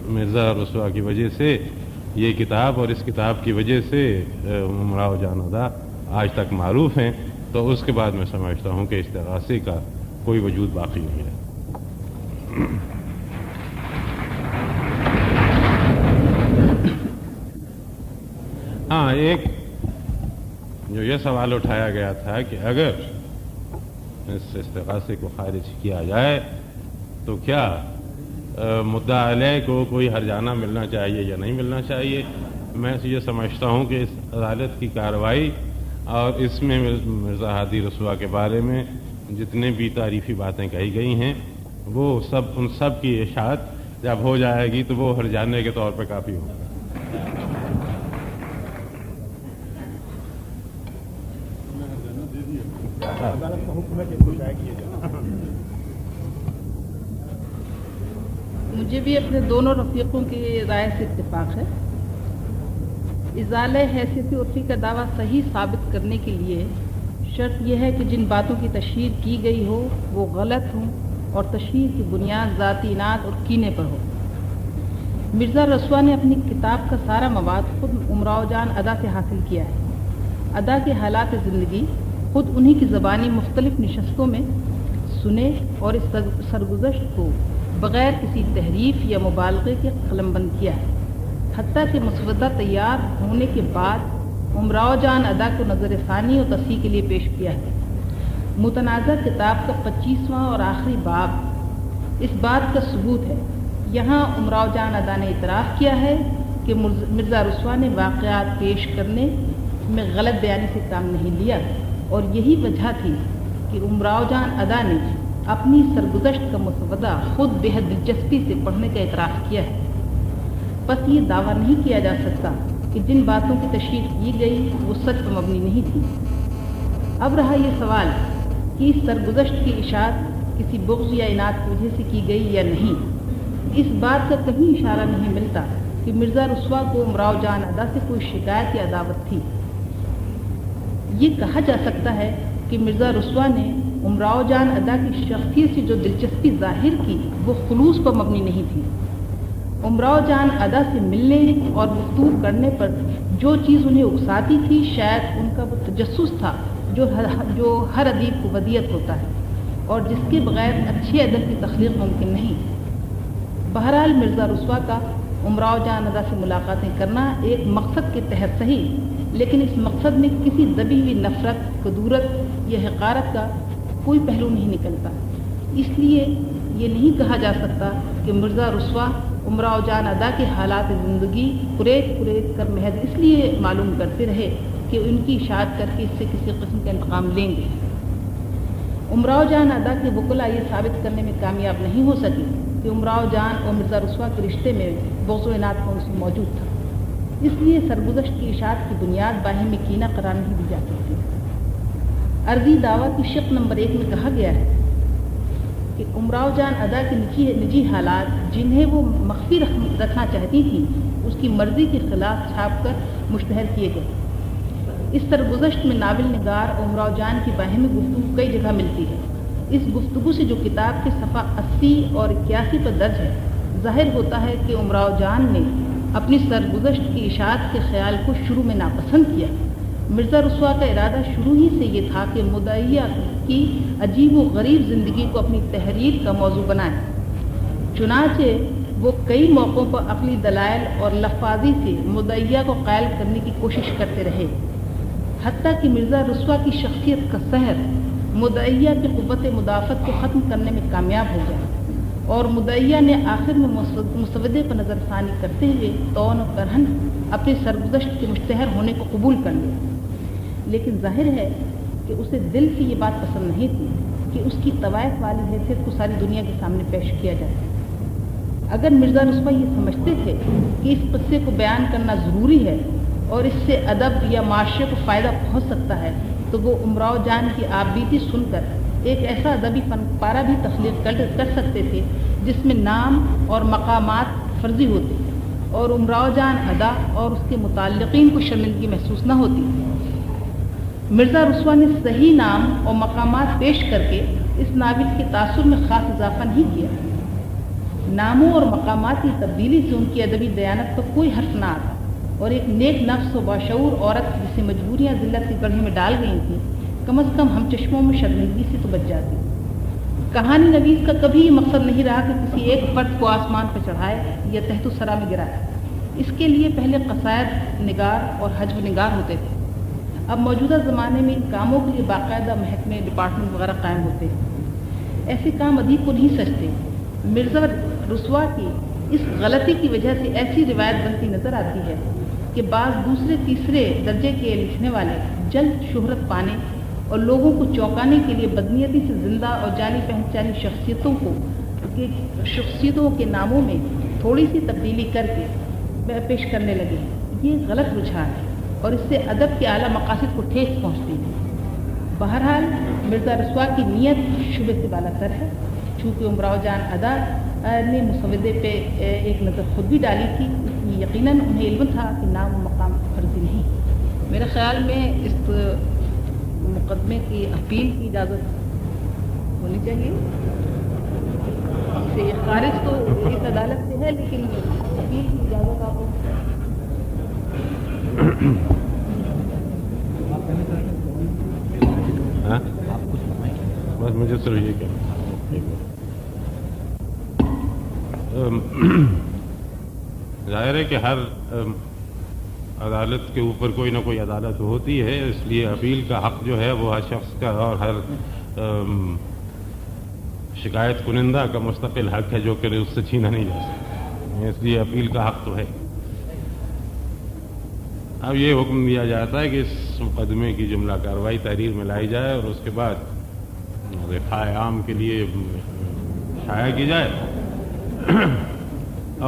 مرزا رسوا کی وجہ سے یہ کتاب اور اس کتاب کی وجہ سے امراؤ جان ادا آج تک معروف ہیں، تو اس کے بعد میں سمجھتا ہوں کہ استغاثے کا کوئی وجود باقی نہیں ہے۔ ہاں، ایک جو یہ سوال اٹھایا گیا تھا کہ اگر اس استغاثے کو خارج کیا جائے تو کیا مدعا علیہ کو کوئی ہرجانہ ملنا چاہیے یا نہیں ملنا چاہیے؟ میں یہ سمجھتا ہوں کہ اس عدالت کی کارروائی اور اس میں مرزا ہادی رسوا کے بارے میں جتنے بھی تعریفی باتیں کہی گئی ہیں وہ ان سب کی اشاعت جب ہو جائے گی تو وہ ہرجانے کے طور پہ کافی ہوگا۔
مجھے بھی اپنے دونوں رفیقوں کی رائے سے اتفاق ہے۔ ازالہ حیثیت عرفی کا دعویٰ صحیح ثابت کرنے کے لیے شرط یہ ہے کہ جن باتوں کی تشہیر کی گئی ہو وہ غلط ہوں اور تشہیر کی بنیاد ذاتی اناد اور کینے پر ہو۔ مرزا رسوا نے اپنی کتاب کا سارا مواد خود امراؤ جان ادا سے حاصل کیا ہے۔ ادا کے حالات زندگی خود انہی کی زبانی مختلف نشستوں میں سنے اور اس سرگزشت کو بغیر کسی تحریف یا مبالغے کے قلم بند کیا ہے، حتیٰ کہ مسودہ تیار ہونے کے بعد امراؤ جان ادا کو نظر ثانی اور تصحیح کے لیے پیش کیا ہے۔ متنازع کتاب کا 25واں اور آخری باب اس بات کا ثبوت ہے۔ یہاں امراؤ جان ادا نے اعتراف کیا ہے کہ مرزا رسوا نے واقعات پیش کرنے میں غلط بیانی سے کام نہیں لیا، اور یہی وجہ تھی کہ امراؤ جان ادا نے اپنی سرگزشت کا مسودہ خود بےحد دلچسپی سے پڑھنے کا اعتراف کیا ہے۔ بس یہ دعویٰ نہیں کیا جا سکتا کہ جن باتوں کی تشریح کی گئی وہ سچ پر مبنی نہیں تھی۔ اب رہا یہ سوال کہ اس سرگزشت کی اشاعت کسی بغض یا اناد کی وجہ سے کی گئی یا نہیں، اس بات کا کہیں اشارہ نہیں ملتا کہ مرزا رسوا کو امراؤ جان ادا سے کوئی شکایت یا عداوت تھی۔ یہ کہا جا سکتا ہے کہ مرزا رسوا نے امراؤ جان ادا کی شخصیت سے جو دلچسپی ظاہر کی وہ خلوص پر مبنی نہیں تھی۔ امراؤ جان ادا سے ملنے اور گفتگو کرنے پر جو چیز انہیں اکساتی تھی شاید ان کا وہ تجسس تھا جو ہر ادیب کو ودیعت ہوتا ہے اور جس کے بغیر اچھے ادب کی تخلیق ممکن نہیں۔ بہرحال مرزا رسوا کا امراؤ جان ادا سے ملاقاتیں کرنا ایک مقصد کے تحت صحیح، لیکن اس مقصد میں کسی دبی ہوئی نفرت، کدورت یا حقارت کا کوئی پہلو نہیں نکلتا۔ اس لیے یہ نہیں کہا جا سکتا کہ مرزا رسوا امراؤ جان ادا کے حالات زندگی قریت کر محض اس لیے معلوم کرتے رہے کہ ان کی اشاعت کر کے اس سے کسی قسم کا انتقام لیں گے۔ امراؤ جان ادا کے وکلاء یہ ثابت کرنے میں کامیاب نہیں ہو سکے کہ امراؤ جان اور مرزا رسوا کے رشتے میں بغض و عناد کا عنصر موجود تھا، اس لیے سرگزشت کی اشاعت کی بنیاد باہمی کینہ قرار نہیں دی جا سکتی۔ عرضی دعویٰ کی شق نمبر 1 میں کہا گیا ہے کہ امراؤ جان ادا کے نجی حالات جنہیں وہ مخفی رکھنا چاہتی تھیں اس کی مرضی کے خلاف چھاپ کر مشتہر کیے گئے۔ اس سرگزشت میں ناول نگار امراؤ جان کی باہمی گفتگو کئی جگہ ملتی ہے۔ اس گفتگو سے جو کتاب کے صفحہ 80 اور 81 پر درج ہے، ظاہر ہوتا ہے کہ امراؤ جان نے اپنی سرگزشت کی اشاعت کے خیال کو شروع میں ناپسند کیا۔ مرزا رسوا کا ارادہ شروع ہی سے یہ تھا کہ مدعیہ کی عجیب و غریب زندگی کو اپنی تحریر کا موضوع بنائے۔ چنانچہ وہ کئی موقعوں پر عقلی دلائل اور لفاظی سے مدعیہ کو قائل کرنے کی کوشش کرتے رہے، حتیٰ کہ مرزا رسوا کی شخصیت کا سحر مدعیہ کی قوت مدافعت کو ختم کرنے میں کامیاب ہو گیا، اور مدعیہ نے آخر میں مسودے پر نظر ثانی کرتے ہوئے طعن و کرہن اپنی سرگزشت کے مشتہر ہونے کو قبول کر لیا۔ لیکن ظاہر ہے کہ اسے دل سے یہ بات پسند نہیں تھی کہ اس کی طوائف والی حیثیت کو ساری دنیا کے سامنے پیش کیا جائے۔ اگر مرزا رسوا یہ سمجھتے تھے کہ اس قصے کو بیان کرنا ضروری ہے اور اس سے ادب یا معاشرے کو فائدہ پہنچ سکتا ہے، تو وہ امراؤ جان کی آبیتی سن کر ایک ایسا ادبی فن پارہ بھی تخلیق کر سکتے تھے جس میں نام اور مقامات فرضی ہوتے اور امراؤ جان ادا اور اس کے متعلقین کو شرمندگی محسوس نہ ہوتی۔ مرزا رسوا نے صحیح نام اور مقامات پیش کر کے اس ناول کے تاثر میں خاص اضافہ نہیں کیا۔ ناموں اور مقامات کی تبدیلی سے ان کی ادبی دیانت پر کوئی حرف نہ آتا، اور ایک نیک نفس و باشعور عورت جسے مجبوریاں ذلت کی گڑھے میں ڈال گئی تھیں، کم از کم ہم چشموں میں شرمندگی سے تو بچ جاتی۔ کہانی نویس کا کبھی یہ مقصد نہیں رہا کہ کسی ایک فرد کو آسمان پر چڑھائے یا تحت الثری میں گرائے۔ اس کے لیے پہلے قصائد نگار اور حجب نگار ہوتے تھے۔ اب موجودہ زمانے میں ان کاموں کے لیے باقاعدہ محکمے، ڈپارٹمنٹ وغیرہ قائم ہوتے ہیں۔ ایسے کام ادیب کو نہیں سچتے۔ مرزا رسوا کی اس غلطی کی وجہ سے ایسی روایت بنتی نظر آتی ہے کہ بعض دوسرے تیسرے درجے کے لکھنے والے جلد شہرت پانے اور لوگوں کو چونکانے کے لیے بدنیتی سے زندہ اور جانی پہچانی شخصیتوں کے ناموں میں تھوڑی سی تبدیلی کر کے پیش کرنے لگے ہیں۔ یہ غلط رجحان ہے اور اس سے ادب کے اعلیٰ مقاصد کو ٹھیس پہنچتی ہے۔ بہرحال مرزا رسوا کی نیت شبہ سے بالا تر ہے، چونکہ امراؤ جان ادا نے مسودے پہ ایک نظر خود بھی ڈالی تھی، اس لیے یقیناً انہیں علم تھا کہ نام و مقام فرضی نہیں۔ میرے خیال میں اس مقدمے کی اپیل کی اجازت ہونی چاہیے۔ اسے خارج تو اس عدالت سے ہے، لیکن اپیل کی اجازت آپ کو
بس مجھے صرف یہ کہ ظاہر ہے کہ ہر عدالت کے اوپر کوئی نہ کوئی عدالت ہوتی ہے، اس لیے اپیل کا حق جو ہے وہ ہر شخص کا اور ہر شکایت کنندہ کا مستقل حق ہے جو کہ اس سے چھینا نہیں جا سکتا، اس لیے اپیل کا حق تو ہے۔ اب یہ حکم دیا جاتا ہے کہ اس مقدمے کی جملہ کارروائی تحریر میں لائی جائے اور اس کے بعد رفاع عام کے لیے شائع کی جائے،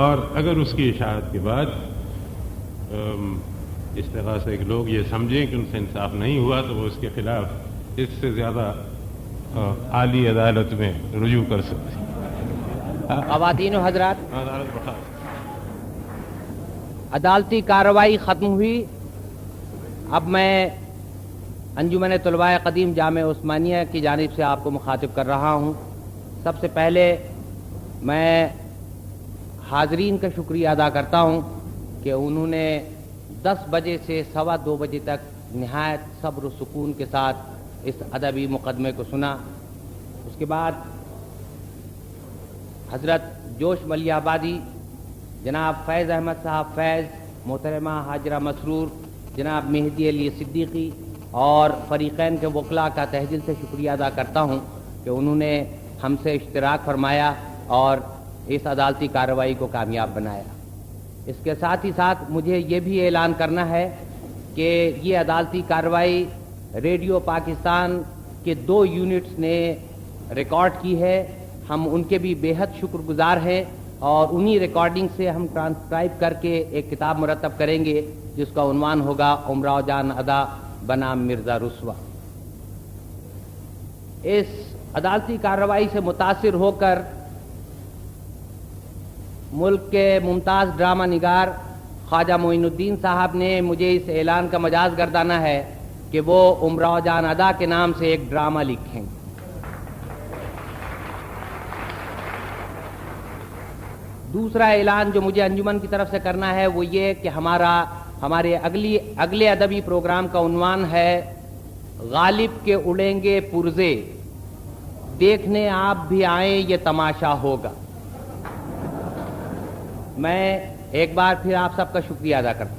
اور اگر اس کی اشاعت کے بعد استغاثہ کے لوگ یہ سمجھیں کہ ان سے انصاف نہیں ہوا تو وہ اس کے خلاف اس سے زیادہ اعلی عدالت میں رجوع کر سکتے۔
خواتین و حضرات، عدالتی کارروائی ختم ہوئی۔ اب میں انجمن طلباء قدیم جامعہ عثمانیہ کی جانب سے آپ کو مخاطب کر رہا ہوں۔ سب سے پہلے میں حاضرین کا شکریہ ادا کرتا ہوں کہ انہوں نے 10 بجے سے 2:15 بجے تک نہایت صبر و سکون کے ساتھ اس ادبی مقدمے کو سنا۔ اس کے بعد حضرت جوش ملیح آبادی، جناب فیض احمد صاحب فیض، محترمہ حاجرہ مسرور، جناب مہدی علی صدیقی اور فریقین کے وکلاء کا تہ دل سے شکریہ ادا کرتا ہوں کہ انہوں نے ہم سے اشتراک فرمایا اور اس عدالتی کارروائی کو کامیاب بنایا۔ اس کے ساتھ ہی ساتھ مجھے یہ بھی اعلان کرنا ہے کہ یہ عدالتی کارروائی ریڈیو پاکستان کے 2 یونٹس نے ریکارڈ کی ہے۔ ہم ان کے بھی بے حد شکر گزار ہیں، اور انہی ریکارڈنگ سے ہم ٹرانسکرائب کر کے ایک کتاب مرتب کریں گے جس کا عنوان ہوگا امراؤ جان ادا بنام مرزا رسوا۔ اس عدالتی کارروائی سے متاثر ہو کر ملک کے ممتاز ڈرامہ نگار خواجہ معین الدین صاحب نے مجھے اس اعلان کا مجاز گردانا ہے کہ وہ امراؤ جان ادا کے نام سے ایک ڈرامہ لکھیں. دوسرا اعلان جو مجھے انجمن کی طرف سے کرنا ہے وہ یہ کہ ہمارے اگلے ادبی پروگرام کا عنوان ہے غالب کے اڑیں گے پرزے، دیکھنے آپ بھی آئیں یہ تماشا ہوگا. میں ایک بار پھر آپ سب کا شکریہ ادا کرتا ہوں.